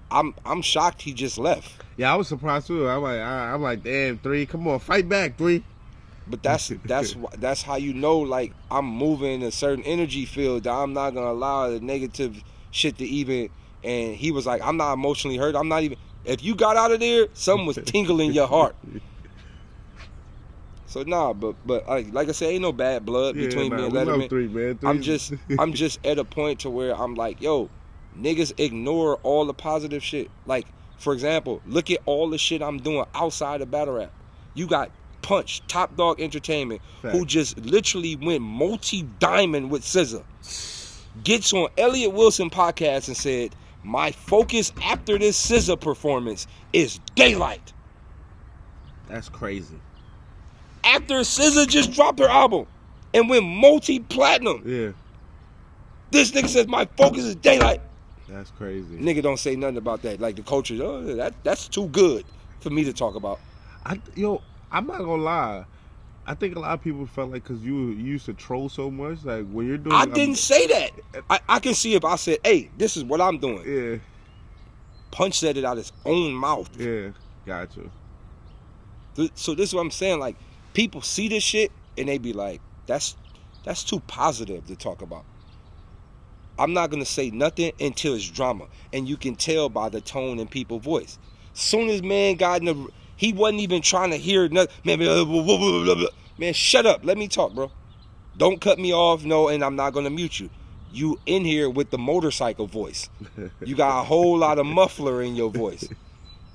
I'm shocked he just left. Yeah, I was surprised too. I'm like, damn, 3, come on, fight back, 3. But that's how you know, like, I'm moving in a certain energy field that I'm not going to allow the negative shit to even. And he was like, I'm not emotionally hurt. I'm not even. If you got out of there, something was tingling your heart. So nah, but like I said, ain't no bad blood between me and we love Letterman. 3, man. 3. I'm just at a point to where I'm like, yo, niggas ignore all the positive shit. Like, for example, look at all the shit I'm doing outside of battle rap. You got Punch, Top Dog Entertainment, who just literally went multi-diamond with SZA. Gets on Elliott Wilson podcast and said, my focus after this SZA performance is Daylyt. That's crazy. After SZA just dropped her album and went multi-platinum. Yeah. This nigga says my focus is Daylyt. That's crazy. Nigga don't say nothing about that. Like the culture, oh, that's too good for me to talk about. I'm not gonna lie. I think a lot of people felt like because you used to troll so much, like when you're doing. I didn't say that. I can see if I said, hey, this is what I'm doing. Yeah. Punch said it out his own mouth. Yeah, gotcha. So this is what I'm saying. Like, people see this shit and they be like, that's too positive to talk about. I'm not gonna say nothing until it's drama, and you can tell by the tone in people's voice. Soon as man got in the, he wasn't even trying to hear nothing. Man, shut up. Let me talk, bro. Don't cut me off. No, and I'm not gonna mute you. You in here with the motorcycle voice. You got a whole lot of muffler in your voice,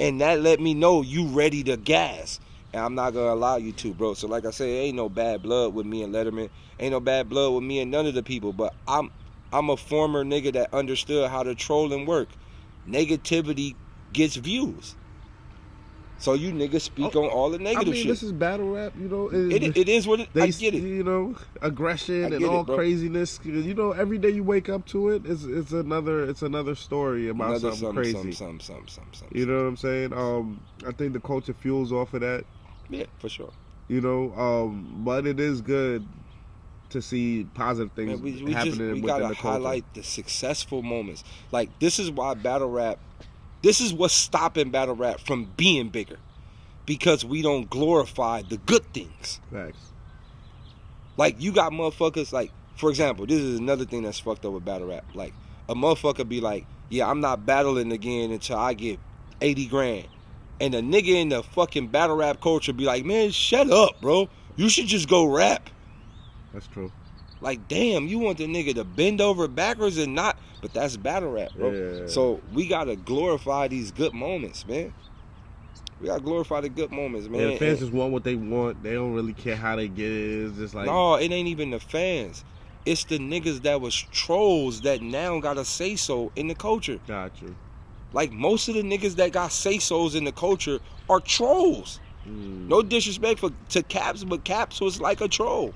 and that let me know you ready to gas. And I'm not gonna allow you to, bro. So like I said, ain't no bad blood with me and Letterman. Ain't no bad blood with me and none of the people. But I'm a former nigga that understood how to troll and work. Negativity gets views. So you niggas speak on all the negative shit. This is battle rap, you know. It is what it. I get it. You know, aggression and all craziness. You know, every day you wake up to it, it's another story about something crazy. Something. You know what I'm saying? I think the culture fuels off of that. Yeah, for sure. You know, but it is good to see positive things happening we within gotta the culture. highlight the successful moments. Like, this is why battle rap. This is what's stopping battle rap from being bigger, because we don't glorify the good things. Facts. Like, you got motherfuckers, like, for example, this is another thing that's fucked up with battle rap. Like, a motherfucker be like, yeah, I'm not battling again until I get 80 grand. And a nigga in the fucking battle rap culture be like, man, shut up, bro. You should just go rap. That's true. Like, damn, you want the nigga to bend over backwards and not, but that's battle rap, bro. Yeah. So we gotta glorify these good moments, man. We gotta glorify the good moments, man. Yeah, the fans just want what they want. They don't really care how they get it. It's just like, no, it ain't even the fans. It's the niggas that was trolls that now gotta say so in the culture. Gotcha. Like, most of the niggas that got say-sos in the culture are trolls. No disrespect to Caps, but Caps was like a troll.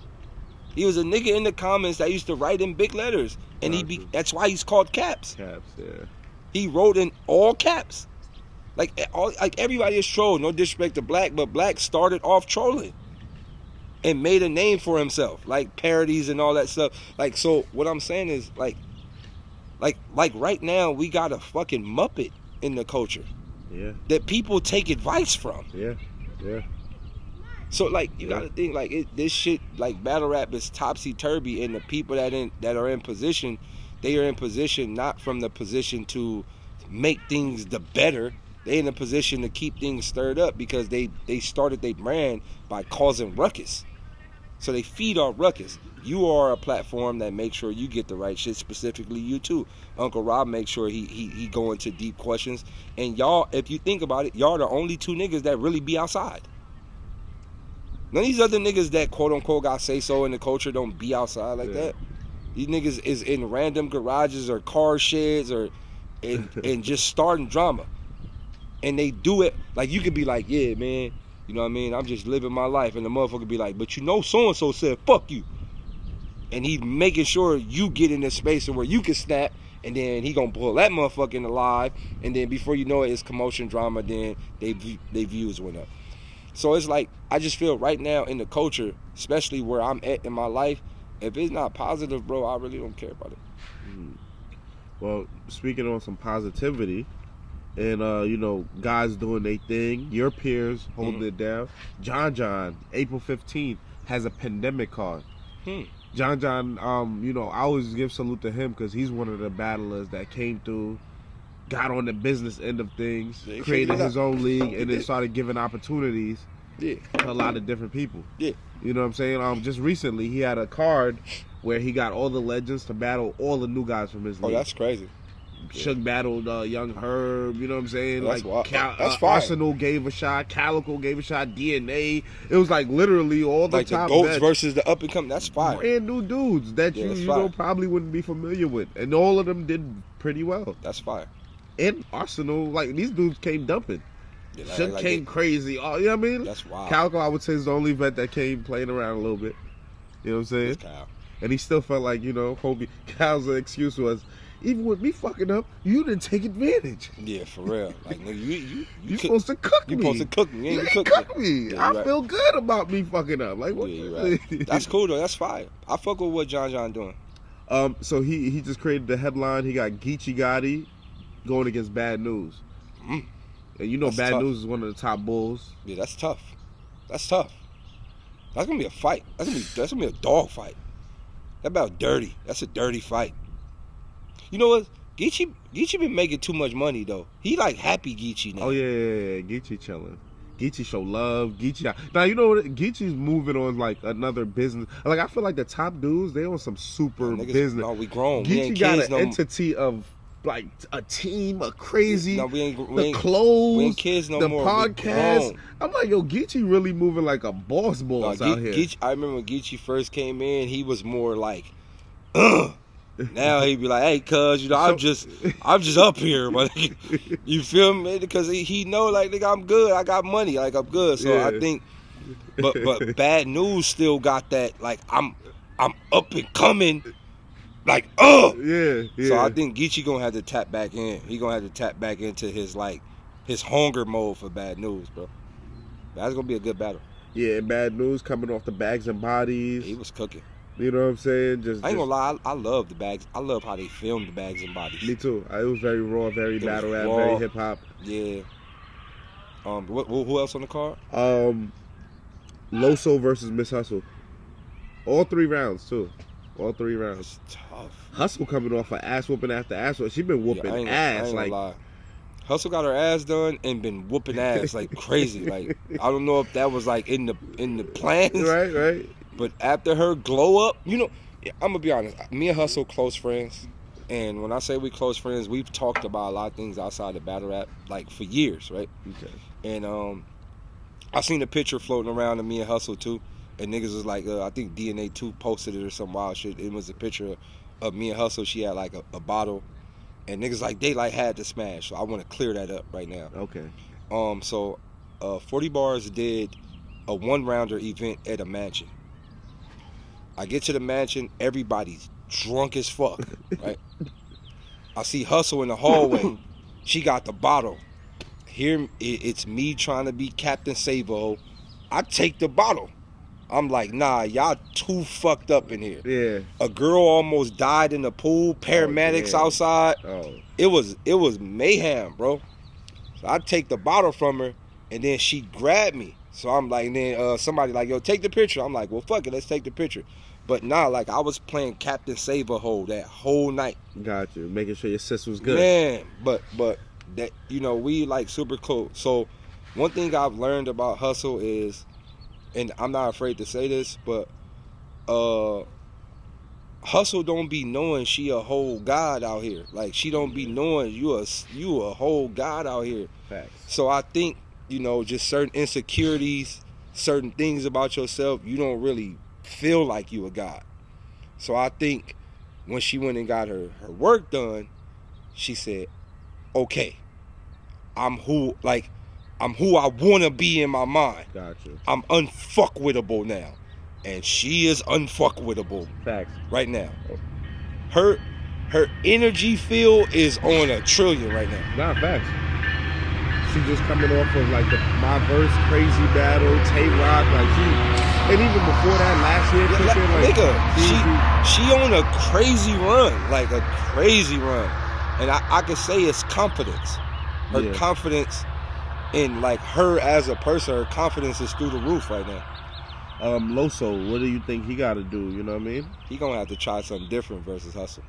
He was a nigga in the comments that used to write in big letters. And that's why he's called Caps. Caps, yeah. He wrote in all caps. Like everybody is trolled. No disrespect to Black, but Black started off trolling and made a name for himself. Like parodies and all that stuff. Like, so what I'm saying is, like right now, we got a fucking Muppet in the culture. Yeah. That people take advice from. Yeah. So, like, you gotta think, like, this shit, like, battle rap is topsy-turvy, and the people that are in position, they are in position not from the position to make things the better. They in a position to keep things stirred up because they started their brand by causing ruckus. So they feed our ruckus. You are a platform that makes sure you get the right shit, specifically you too. Uncle Rob makes sure he go into deep questions. And y'all, if you think about it, y'all the only two niggas that really be outside. None of these other niggas that quote unquote got say so in the culture don't be outside like that. These niggas is in random garages or car sheds or and just starting drama. And they do it like you could be like, yeah, man, you know what I mean? I'm just living my life. And the motherfucker be like, but you know so-and-so said, fuck you. And he's making sure you get in this space where you can snap, and then he gonna pull that motherfucker in the live, and then before you know it, it's commotion, drama, then they views went up. So it's like, I just feel right now in the culture, especially where I'm at in my life, if it's not positive, bro, I really don't care about it. Well, speaking on some positivity, and you know, guys doing their thing, your peers holding it down. John, April 15th, has a pandemic card. John, you know, I always give salute to him because he's one of the battlers that came through, got on the business end of things, created his own league, and then started giving opportunities to a lot of different people. You know what I'm saying? Just recently, he had a card where he got all the legends to battle all the new guys from his league. Oh, that's crazy. Shook battled Young Herb, you know what I'm saying? That's like that's Arsenal gave a shot, Calico gave a shot, DNA. It was like literally all the like top the GOATs vets, versus the up and coming. That's fire. brand new dudes that you know probably wouldn't be familiar with, and all of them did pretty well. That's fire. And Arsenal, like these dudes came dumping. Shook came crazy. Oh, you know what I mean? That's wild. Calico, I would say, is the only vet that came playing around a little bit. You know what I'm saying? It's Kyle. And he still felt like, you know, homie, Kyle's excuse was, even with me fucking up, you didn't take advantage. Yeah, for real. Like, nigga, you supposed to cook me. You supposed to cook me. You ain't cook me. Yeah, I feel good about me fucking up. Like, what? Yeah, you're right. That's cool though. That's fire. I fuck with what John doing. So he just created the headline. He got Geechee Gotti going against Bad News. And you know That's Bad tough. News is one of the top bulls. Yeah, that's tough. That's tough. That's gonna be a fight. That's gonna be a dog fight. That about dirty. That's a dirty fight. You know what? Geechee been making too much money though. He like happy Geechee now. Oh yeah. Geechee chilling. Geechee show love. Geechee. Now you know what? Geechee's moving on like another business. Like I feel like the top dudes, they on some super business. No, we grown. Geechee got an entity of like a team, a crazy. No, we ain't clothes. We ain't kids no the more. podcast. I'm like, yo, Geechee really moving like a boss out here. I remember when Geechee first came in, he was more like, Now he'd be like, hey, cuz, you know, I'm just up here, but you feel me? Because he know, like, nigga, I'm good. I got money, like, I'm good. So I think, but Bad News still got that, like, I'm up and coming, like, Yeah. So I think Geechee gonna have to tap back in. He gonna have to tap back into his hunger mode for Bad News, bro. That's gonna be a good battle. Yeah, Bad News coming off the Bags and Bodies. He was cooking. You know what I'm saying? I ain't gonna lie, I love the Bags. I love how they filmed the Bags and Bodies. Me too. It was very raw, very battle rap, raw. very hip hop. Yeah. Who else on the card? Loso versus Miss Hustle. All 3 rounds too. All 3 rounds. It's tough. Hustle coming off an ass whooping after ass whooping. She been whooping I ain't ass. gonna Like lie. Hustle got her ass done and been whooping ass like crazy. Like I don't know if that was like in the plans. Right. But after her glow up, you know, I'm gonna be honest. Me and Hustle close friends, and when I say we close friends, we've talked about a lot of things outside of battle rap, like for years, right? Okay. And I seen a picture floating around of me and Hustle too, and niggas was like, I think DNA 2 posted it or some wild shit. It was a picture of me and Hustle. She had like a bottle, and niggas like Daylyt had to smash. So I want to clear that up right now. Okay. So 40 Bars did a 1-rounder event at a mansion. I get to the mansion, everybody's drunk as fuck, right? I see Hustle in the hallway. She got the bottle. Here, it's me trying to be Captain Savo. I take the bottle. I'm like, nah, y'all too fucked up in here. Yeah. A girl almost died in the pool. Paramedics outside. Oh. It was mayhem, bro. So I take the bottle from her, and then she grabbed me. So I'm like, and then somebody like, yo, take the picture. I'm like, well, fuck it, let's take the picture. But nah, like I was playing Captain Save-A-Hole that whole night. Got you. Making sure your sis was good. Man, but that, you know, we like super close. So one thing I've learned about Hustle is, and I'm not afraid to say this, but Hustle don't be knowing she a whole god out here. Like, she don't be knowing you a whole god out here. Facts. So I think, just certain insecurities, certain things about yourself, you don't really feel like you a god. So I think when she went and got her work done, she said, okay, I'm who I want to be in my mind. Gotcha. I'm unfuckwittable now. And she is unfuckwittable. Facts. Right now. Her energy field is on a trillion right now. Nah, facts. She just coming off of like my verse crazy battle, Tay Rock, and even before that last year, she on a crazy run, like a crazy run, and I could say it's confidence. Her confidence in like her as a person, her confidence is through the roof right now. Loso, what do you think he got to do? You know what I mean? He gonna have to try something different versus Hustle.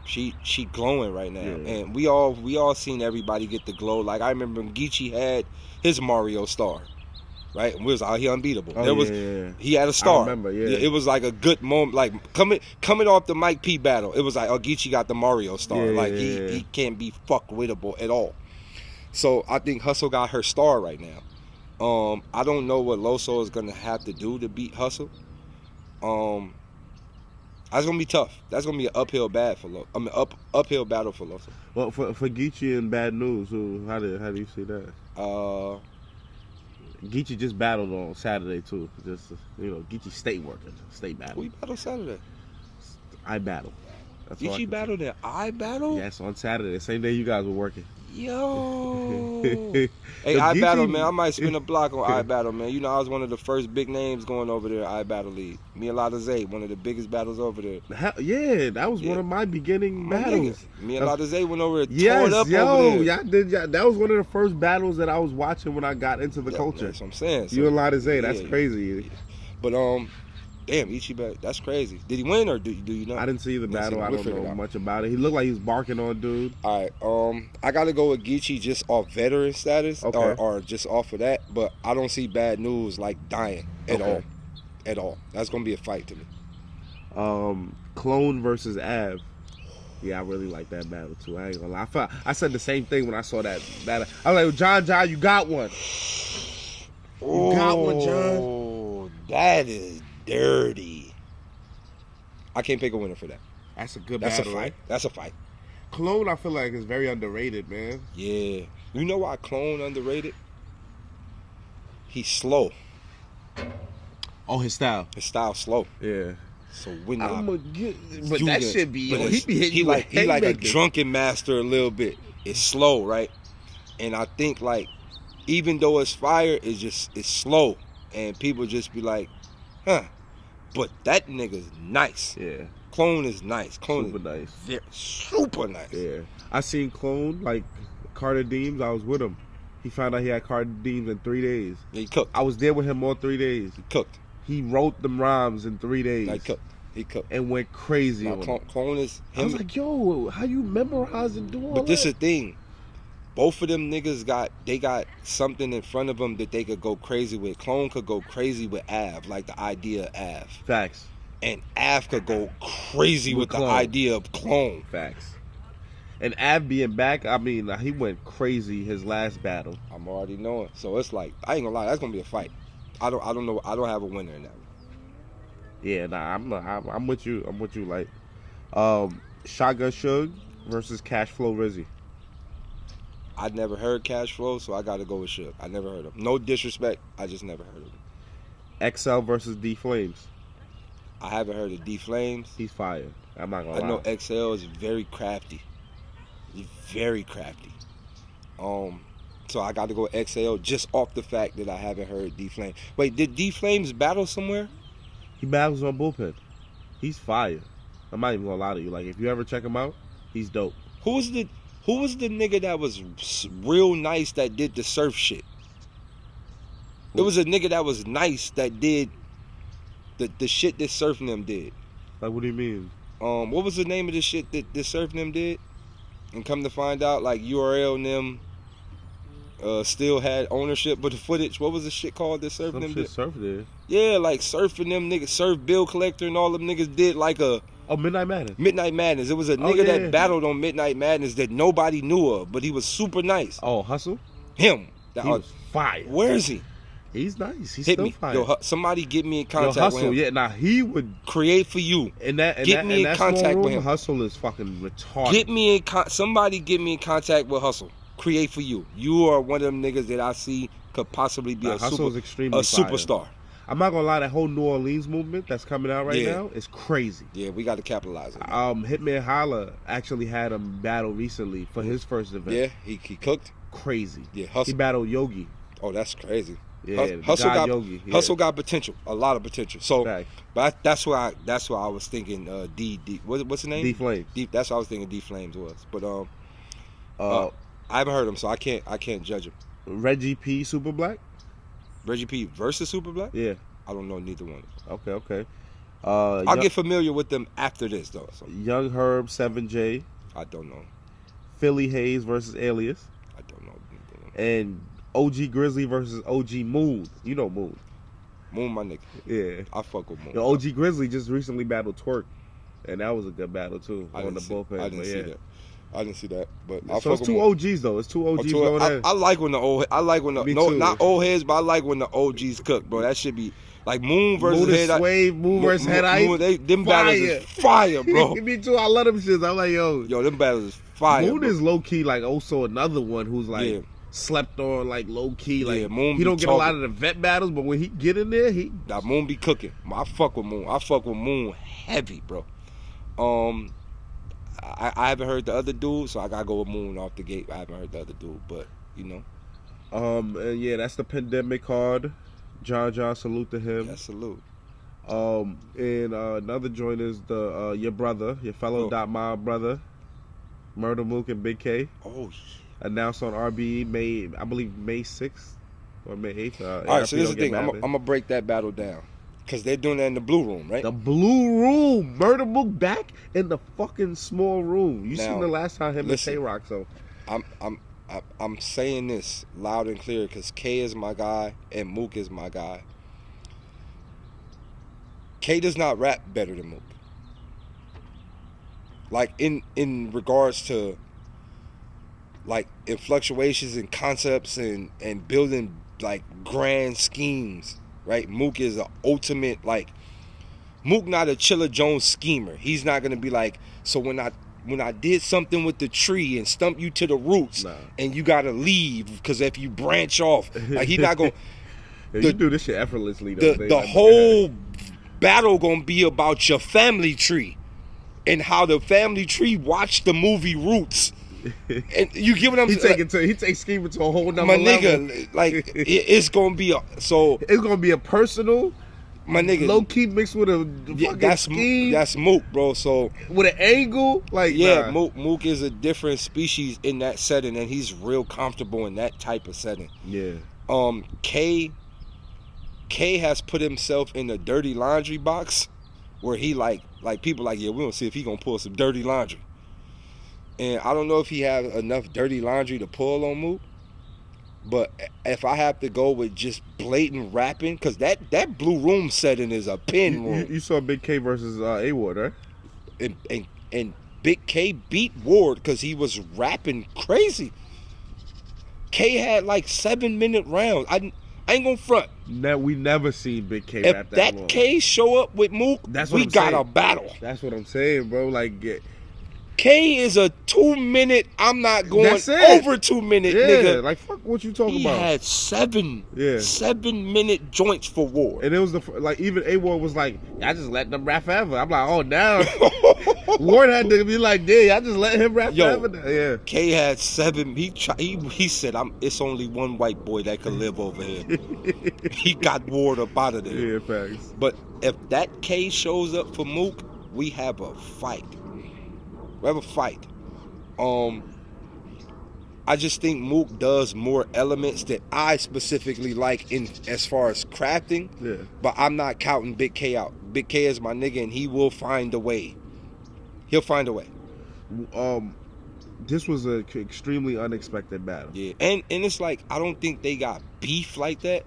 She glowing right now, and we all seen everybody get the glow. Like, I remember when Geechee had his Mario star, right? And we was out here unbeatable. He had a star. I remember, It was like a good moment. Like coming off the Mike P battle, it was like, oh, Geechee got the Mario star. He can't be fuckwittable at all. So I think Hustle got her star right now. I don't know what Loso is gonna have to do to beat Hustle. That's gonna be tough. That's gonna be an uphill battle for Loso. Well, for Geechee and Bad News, how do you see that? Geechee just battled on Saturday too. Just Geechee state battle. We battled Saturday. I battle. Geechee battled at I battle. Yes, on Saturday, same day you guys were working. Yo. Hey, I battle, man. I might spin a block on I battle, man. I was one of the first big names going over there. I battle league. Me and Lada Zay, one of the biggest battles over there. That was one of my beginning battles. Me and Lada Zay went over there, tore it up over there. That was one of the first battles that I was watching when I got into the culture. That's what I'm saying. You and Lada Zay, that's crazy. Yeah. But damn, Ichiban, that's crazy. Did he win or do you know? I didn't see the battle. I don't know much about it. He looked like he was barking on dude. All right, I got to go with Geechee just off veteran status or just off of that. But I don't see Bad News like dying at all. At all. That's going to be a fight to me. Clone versus Av. Yeah, I really like that battle too. I ain't gonna lie. I said the same thing when I saw that battle. I was like, John, you got one. You got one, John. Oh, that is dirty. I can't pick a winner for that. That's a good battle. That's a fight. That's a fight. Clone, I feel like, is very underrated, man. Yeah. You know why Clone underrated? He's slow. Oh, his style. His style slow. Yeah. So when but that should be. He like a drunken master a little bit. It's slow, right? And I think like, even though it's fire, it's slow, and people just be like, huh. But that nigga's nice. Yeah. Clone is nice. Clone super nice. Super nice. Yeah. I seen Clone, like, Carter Deems. I was with him. He found out he had Carter Deems in 3 days. Yeah, he cooked. I was there with him all 3 days. He cooked. He wrote them rhymes in 3 days. He cooked. And went crazy on Clone is him. I was like, yo, how you memorize and do all that? But this is the thing. Both of them niggas got something in front of them that they could go crazy with. Clone could go crazy with Av, like the idea of Av. Facts. And Av could go crazy with the idea of Clone. Facts. And Av being back, I mean, he went crazy his last battle. I'm already knowing. So it's like, I ain't gonna lie, that's gonna be a fight. I don't know. I don't have a winner in that one. Yeah, nah, I'm with you. I'm with you. Like, Shotgun Suge versus Cash Flow Rizzy. I'd never heard Cash Flow, so I got to go with Suge. I never heard of him. No disrespect, I just never heard of him. XL versus D Flames. I haven't heard of D Flames. He's fire. I'm not gonna lie. I know XL is very crafty. He's very crafty. So I got to go with XL just off the fact that I haven't heard D Flames. Wait, did D Flames battle somewhere? He battles on Bullpen. He's fire. I'm not even gonna lie to you. Like, if you ever check him out, he's dope. Who was the nigga that was real nice that did the surf shit? It was a nigga that was nice that did the shit that Surf and them did. Like, what do you mean? What was the name of the shit that Surf and them did? And come to find out, like, URL and them still had ownership of the footage. What was the shit called that surfing Some them? shit surf there. Yeah, like surfing them niggas, surf bill collector and all them niggas did like a Oh, Midnight Madness. Midnight Madness. It was a Oh, nigga yeah. that battled on Midnight Madness that nobody knew of, but he was super nice. Oh, Hustle. Him. He was fire. Where is he? He's nice. He's Hit still me. fire. Yo, somebody get me in Yo, contact Hustle. with him. Yeah, nah, he would. Create for you. In that, Get me in that contact small room, with him. Hustle is fucking retarded. Get me in somebody get me in contact with Hustle. Create for you. You are one of them niggas that I see could possibly be Hustle is extremely superstar. I'm not gonna lie, that whole New Orleans movement that's coming out right now is crazy. Yeah, we got to capitalize on it. Hitman Holla actually had a battle recently for his first event. Yeah, he cooked. Crazy. Yeah, Hustle. He battled Yogi. Oh, that's crazy. Yeah, Hustle got Yogi. Yeah. Hustle got potential, a lot of potential. So, Fact. but that's why I was thinking D what's the name? D Flames. That's what I was thinking D Flames was. But I haven't heard him, so I can't judge him. Reggie P Super Black. Reggie P versus Super Black. Yeah. I don't know neither one. Okay. I'll get familiar with them after this though. So. Young Herb 7J. I don't know. Philly Hayes versus Alias. I don't know. And OG Grizzly versus OG Moon. You know Moon. Moon, my nigga. Yeah. I fuck with Moon. Yo, OG Grizzly just recently battled Twerk, and that was a good battle too on the bullpen. I didn't see that. I didn't see that, but so it's two OGs though. It's two OGs going in. I like when not old heads, but I like when the OGs cook, bro. That should be like Moon versus Head Ice. Moon versus Head Ice. Them battles is fire, bro. Me too. I love them shits. I'm like, yo, them battles is fire. Moon is low key like also another one who's like slept on, like low key. Like Moon he don't get a lot of the vet battles, but when he get in there, that Moon be cooking. I fuck with Moon. I fuck with Moon heavy, bro. I haven't heard the other dude, so I gotta go with Moon off the gate. I haven't heard the other dude, but you know. And yeah, that's the pandemic card. John, salute to him. Yeah, salute. And another joint is the your brother, your fellow .mob brother, Murder Mook and Big K. Oh, announced on RBE May 6th or May 8th. All right, so this is the thing. I'm gonna break that battle down. Because they're doing that in the blue room, right? The blue room. Murder Mook back in the fucking small room. You seen the last time him and Tay-Rock, so. I'm saying this loud and clear because K is my guy and Mook is my guy. K does not rap better than Mook. Like in regards to like in fluctuations and concepts and building like grand schemes. Right, Mook is an ultimate Mook not a Chilla Jones schemer. He's not gonna be like, so when I did something with the tree and stump you to the roots and you gotta leave because if you branch off, like he not gonna. You do this shit effortlessly though. The whole battle gonna be about your family tree and how the family tree watched the movie Roots. And you get what I'm saying? He takes scheming to a whole nother my level. nigga, like it's gonna be it's gonna be a personal, my nigga, low key mixed with a fucking scheme. That's Mook, bro. So with an angle, Mook is a different species in that setting, and he's real comfortable in that type of setting. Yeah. K has put himself in a dirty laundry box where he like people like, yeah, we don't see if he gonna pull some dirty laundry. And I don't know if he has enough dirty laundry to pull on Mook. But if I have to go with just blatant rapping, because that blue room setting is a pin room. You saw Big K versus A-Ward, right? And Big K beat Ward because he was rapping crazy. K had like 7-minute rounds. I ain't gonna front. We never seen Big K rap that long. If that K show up with Mook, we got a battle. That's what I'm saying, bro. Like, K is a 2-minute. I'm not going over 2 minute, nigga. Like fuck what you talking about. He had 7-minute joints for Ward, and it was even A-Ward was like, I just let them rap forever. I'm like, oh now Ward had to be like, yeah, I just let him rap forever. Yeah. K had 7. He said, it's only one white boy that could live over here. He got Ward up out of there. Yeah, facts. But if that K shows up for Mook, we have a fight. We have a fight. I just think Mook does more elements that I specifically like in as far as crafting. Yeah. But I'm not counting Big K out. Big K is my nigga, and he will find a way. He'll find a way. This was an extremely unexpected battle. Yeah, and it's like I don't think they got beef like that.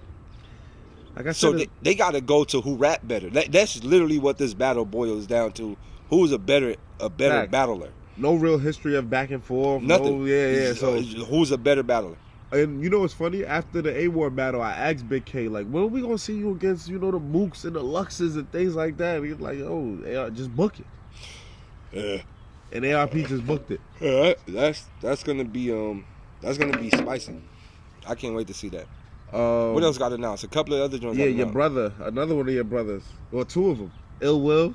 Like I So said, they got to go to who rap better. That's literally what this battle boils down to. Who's a better Fact. battler? no real history of back and forth. Nothing. No, yeah. So who's a better battler? and you know what's funny? After the A-War battle, I asked Big K, like, when are we gonna see you against, the Mooks and the Luxes and things like that? And he's like, oh, just book it. Yeah. And ARP just booked it. That's gonna be spicy. I can't wait to see that. What else got announced? A couple of other joints. Yeah, your brother, another one of your brothers, or two of them. Ill Will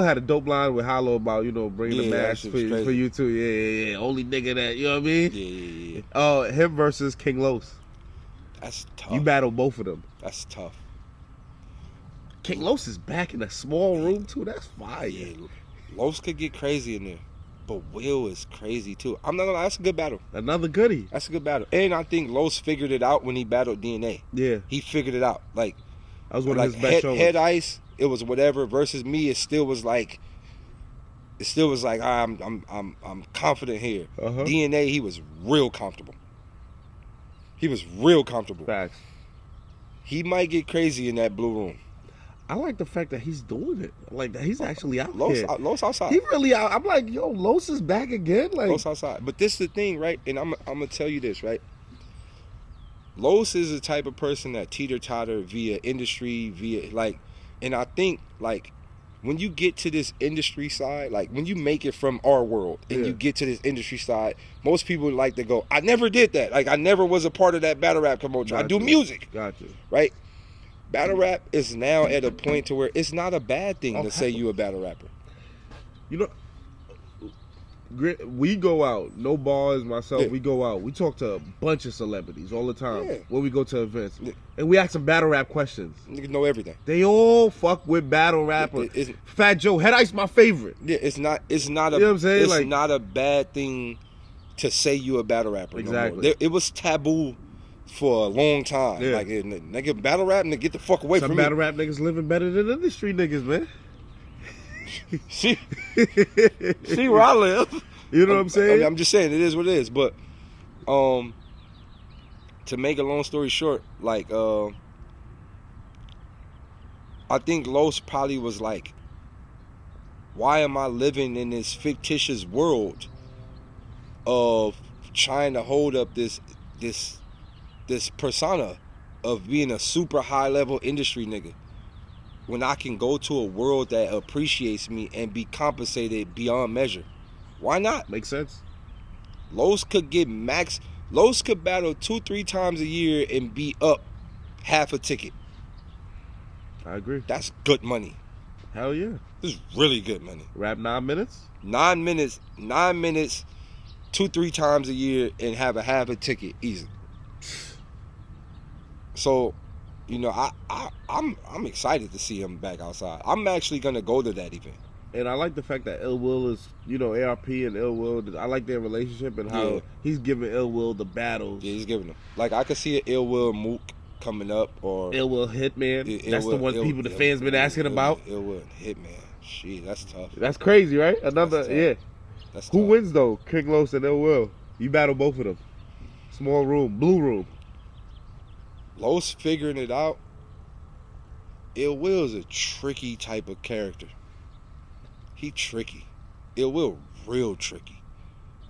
had a dope line with Hollow about bringing the mask for you too. Yeah. Only nigga that you know what I mean. Yeah. Him versus King Los. That's tough. You battle both of them. That's tough. King Los is back in a small room too. That's fire. Yeah, Los could get crazy in there, but Will is crazy too. I'm not gonna lie, that's a good battle. Another goodie. That's a good battle, and I think Los figured it out when he battled DNA. Yeah, he figured it out. Like that was one of his best shows. Head Ice, it was whatever. Versus me, it still was like I'm confident here. DNA, he was real comfortable. Facts. He might get crazy in that blue room. I like the fact that he's doing it. Like that he's actually out Los, here. Los outside. He really out. I'm like, yo, Los is back again. Like Los outside. But this is the thing, right? And I'm gonna tell you this, right? Los is the type of person that teeter-totter via industry, and I think like when you get to this industry side, like when you make it from our world and you get to this industry side, most people like to go, I never did that. Like I never was a part of that battle rap commotion. I do music. Gotcha. Right? Battle rap is now at a point to where it's not a bad thing to say you a battle rapper. We go out, no bars, myself, we go out. We talk to a bunch of celebrities all the time when we go to events. And we ask them battle rap questions. Niggas know everything. They all fuck with battle rapper. Fat Joe, Head Ice my favorite. Yeah, it's not a you know what I'm saying? It's not a bad thing to say you a battle rapper. Exactly. No more. It was taboo for a long time. Yeah. Like nigga battle rap, nigga get the fuck away from me. Some battle rap niggas living better than industry niggas, man. See where I live. You know what I'm saying? I'm just saying it is what it is. But to make a long story short, like I think Los probably was like, why am I living in this fictitious world of trying to hold up this persona of being a super high level industry nigga when I can go to a world that appreciates me and be compensated beyond measure? Why not? Makes sense. Los could battle 2-3 times a year and be up half a ticket. I agree. That's good money. Hell yeah. This is really good money. Rap 9 minutes? 9 minutes, 2-3 times a year and have a half a ticket easy. So, I'm excited to see him back outside. I'm actually gonna go to that event. And I like the fact that Ill Will is, ARP and Ill Will, I like their relationship and how he's giving Ill Will the battles. Yeah, he's giving them. Like, I could see an Ill Will Mook coming up, or Ill Will Hitman. That's the one the fans been asking about. Ill Will Hitman. Shit, that's tough. That's crazy, right? That's Who tough. wins, though? King Los and Ill Will. You battle both of them. Small room, blue room. Los figuring it out. Ill Will is a tricky type of character. He tricky. Ill Will real tricky.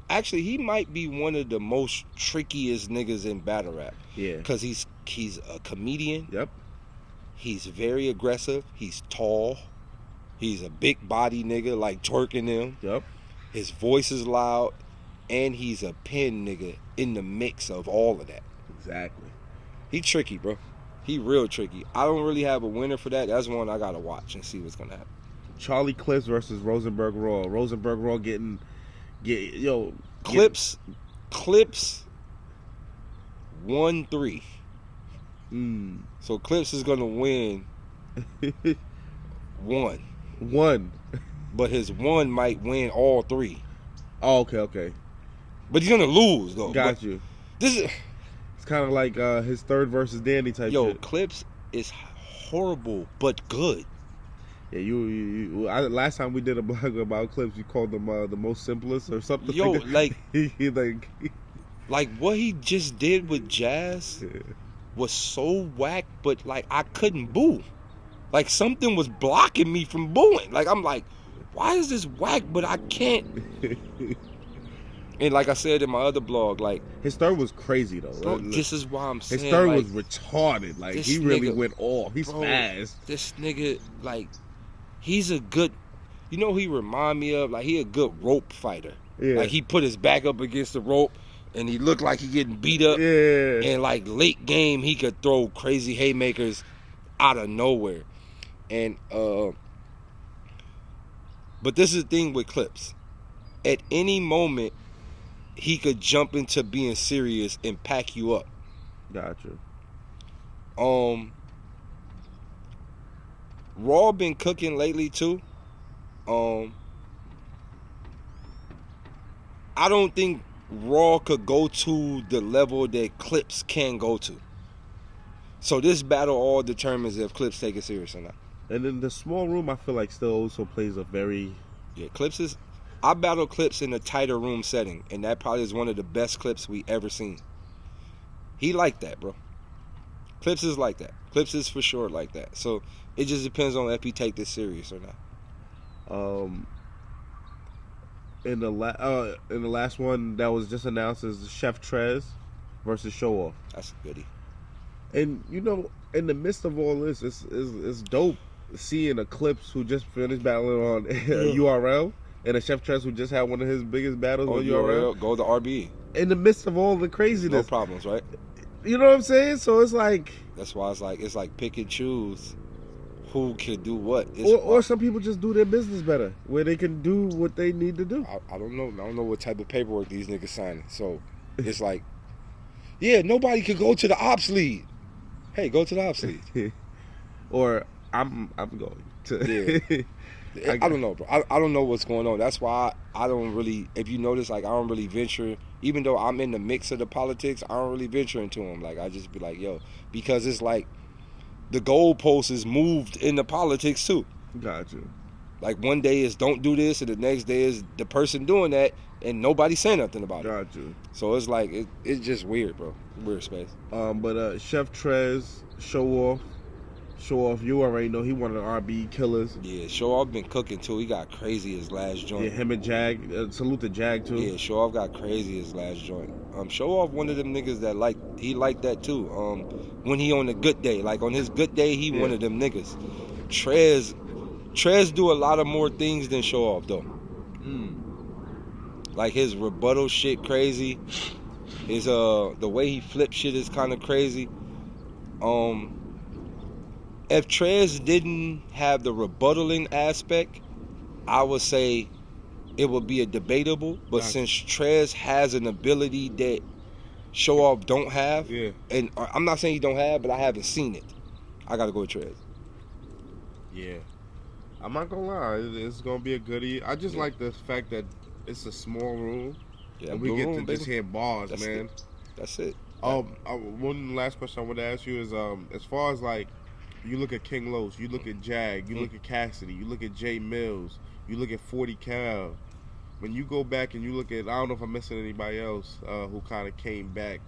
Actually, he might be one of the most trickiest niggas in battle rap. Yeah. Because he's a comedian. Yep. He's very aggressive. He's tall. He's a big body nigga like twerking them. Yep. His voice is loud. And he's a pen nigga in the mix of all of that. Exactly. He tricky, bro. He real tricky. I don't really have a winner for that. That's one I gotta watch and see what's gonna happen. Charlie Clips versus Rosenberg Raw. Rosenberg Raw Clips 1-3. So Clips is gonna win 1. But his 1 might win all 3. Oh, okay. But he's gonna lose though. Got you. This is It's kind of like his third versus Danny type shit. Clips is horrible but good. Yeah, last time we did a blog about clips, you called them the most simplest or something. Yo, like like what he just did with Jazz was so whack, but like I couldn't boo. Like something was blocking me from booing. Like I'm like, why is this whack? But I can't. And like I said in my other blog, like his third was crazy though. bro, this is why I'm saying his third like, was retarded. Like this he really nigga- went off. He's bro, fast. This nigga, like, he's a good. You know, who he remind me of, like, he a good rope fighter. Yeah. Like he put his back up against the rope, and he looked like he getting beat up. Yeah. And like late game, he could throw crazy haymakers out of nowhere. And but this is the thing with Clips. At any moment, he could jump into being serious and pack you up. Gotcha. Raw been cooking lately too. I don't think Raw could go to the level that Clips can go to. So this battle all determines if Clips take it serious or not. And then the small room, I feel like still also plays a very Clips is. I battle Clips in a tighter room setting, and that probably is one of the best Clips we ever seen. He like that, bro. Clips is like that. Clips is for sure like that. So it just depends on if he take this serious or not. In the last one that was just announced is Chef Trez versus Show Off. That's a goodie. And you know, in the midst of all this, it's dope seeing a Clips who just finished battling on URL and a Chef Trez who just had one of his biggest battles on URL. Go to RBE. In the midst of all the No craziness, problems, right? you know what I'm saying? So it's like, That's why it's like pick and choose who can do what. or some people just do their business better, where they can do what they need to do. I don't know. I don't know what type of paperwork these niggas signing. So it's like, yeah, nobody could go to the ops lead. Hey, go to the ops lead. Or I'm going to. Yeah. I don't know, bro. I don't know what's going on. That's why I don't really, if you notice, like I don't really venture, even though I'm in the mix of the politics, I don't really venture into them. Like I just be like, yo, because it's like the goalpost is moved in the politics too. Gotcha. Like one day is don't do this, and the next day is the person doing that, and nobody saying nothing about it. Gotcha. So it's like it's just weird, bro. Weird space. But Chef Trez, Show Off, you already know he one of the RB killers. Yeah, Show Off been cooking too. He got crazy his last joint. Yeah, him and Jag. Salute to Jag too. Yeah, Show Off got crazy his last joint. Show Off one of them niggas that he liked that too. When he on a good day, like on his good day, he one of them niggas. Trez do a lot of more things than Show Off though. Like his rebuttal shit crazy. His the way he flips shit is kind of crazy. If Trez didn't have the rebuttaling aspect, I would say it would be a debatable. But since Trez has an ability that Show Off don't have, and I'm not saying he don't have, but I haven't seen it, I gotta go with Trez. Yeah. I'm not gonna lie, it's gonna be a goodie. I just like the fact that it's a small room, and we get to just hear bars, man. That's it. One last question I want to ask you is, as far as like, you look at King Los, you look at Jag, you look at Cassidy, you look at Jay Mills, you look at 40 Cal. When you go back and you look at, I don't know if I'm missing anybody else who kind of came back.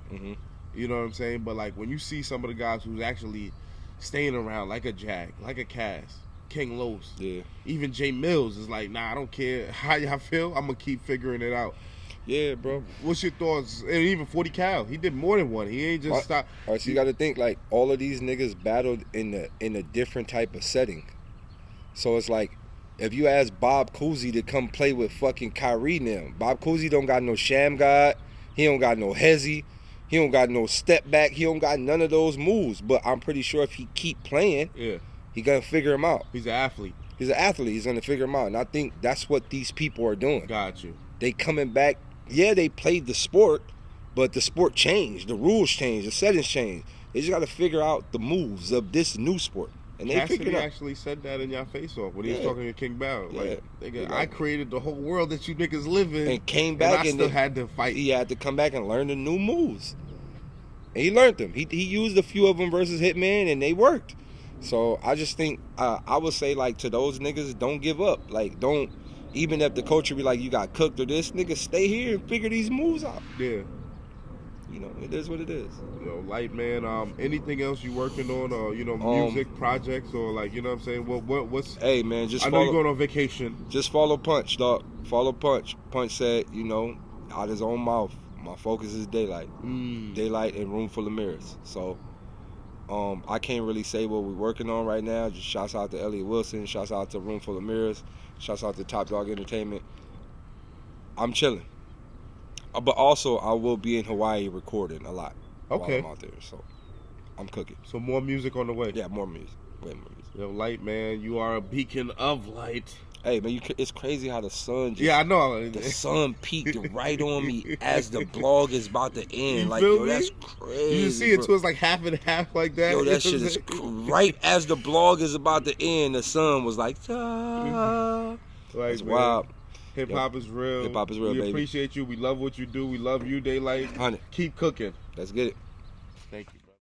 You know what I'm saying? But like when you see some of the guys who's actually staying around, like a Jag, like a Cass, King Los, even Jay Mills is like, nah, I don't care how y'all feel, I'm gonna keep figuring it out. Yeah, bro. What's your thoughts? And even 40 Cal, he did more than one. He ain't just stopped. All right, so you got to think like all of these niggas battled in a different type of setting. So it's like if you ask Bob Cousy to come play with fucking Kyrie now, Bob Cousy don't got no sham god, he don't got no hezzy, he don't got no step back, he don't got none of those moves. But I'm pretty sure if he keep playing, he gonna figure him out. He's an athlete. He's an athlete. He's gonna figure him out, and I think that's what these people are doing. Got you. They coming back. Yeah, they played the sport, but the sport changed. The rules changed. The settings changed. They just got to figure out the moves of this new sport. And they Cassidy figured out. actually said that in y'all face off when he was talking to King Bao. Yeah. Like, nigga, I created the whole world that you niggas live in, and came back and I still had to fight. He had to come back and learn the new moves. And he learned them. He used a few of them versus Hitman, and they worked. So I just think I would say like to those niggas, don't give up. Like don't, even if the culture be like you got cooked or this, nigga, stay here and figure these moves out. Yeah. You know, it is what it is. Light man. Anything else you working on, or music projects, or like you know what I'm saying? What's? Hey man, just I know follow, you're going on vacation. Just follow Punch, dog. Follow Punch. Punch said, out his own mouth, my focus is Daylyt. Daylyt and Room Full of Mirrors. So, I can't really say what we're working on right now. Just shouts out to Elliot Wilson. Shouts out to Room Full of Mirrors. Shouts out to Top Dog Entertainment. I'm chilling. But also, I will be in Hawaii recording a lot while I'm out there. So, I'm cooking. So more music on the way. Yeah, more music. Way more music. Yo, Light man, you are a beacon of light. Hey man, it's crazy how the sun just, I know. The sun peaked right on me as the blog is about to end. You like, feel yo, me? that's crazy. You see it too, it's like half and half like that. Yo, that shit is right as the blog is about to end, the sun was like, ah. Like, it's wild. Hip hop is real. Hip hop is real, we baby. Appreciate you. We love what you do. We love you, Daylyt. 100. Keep cooking. Let's get it. Thank you.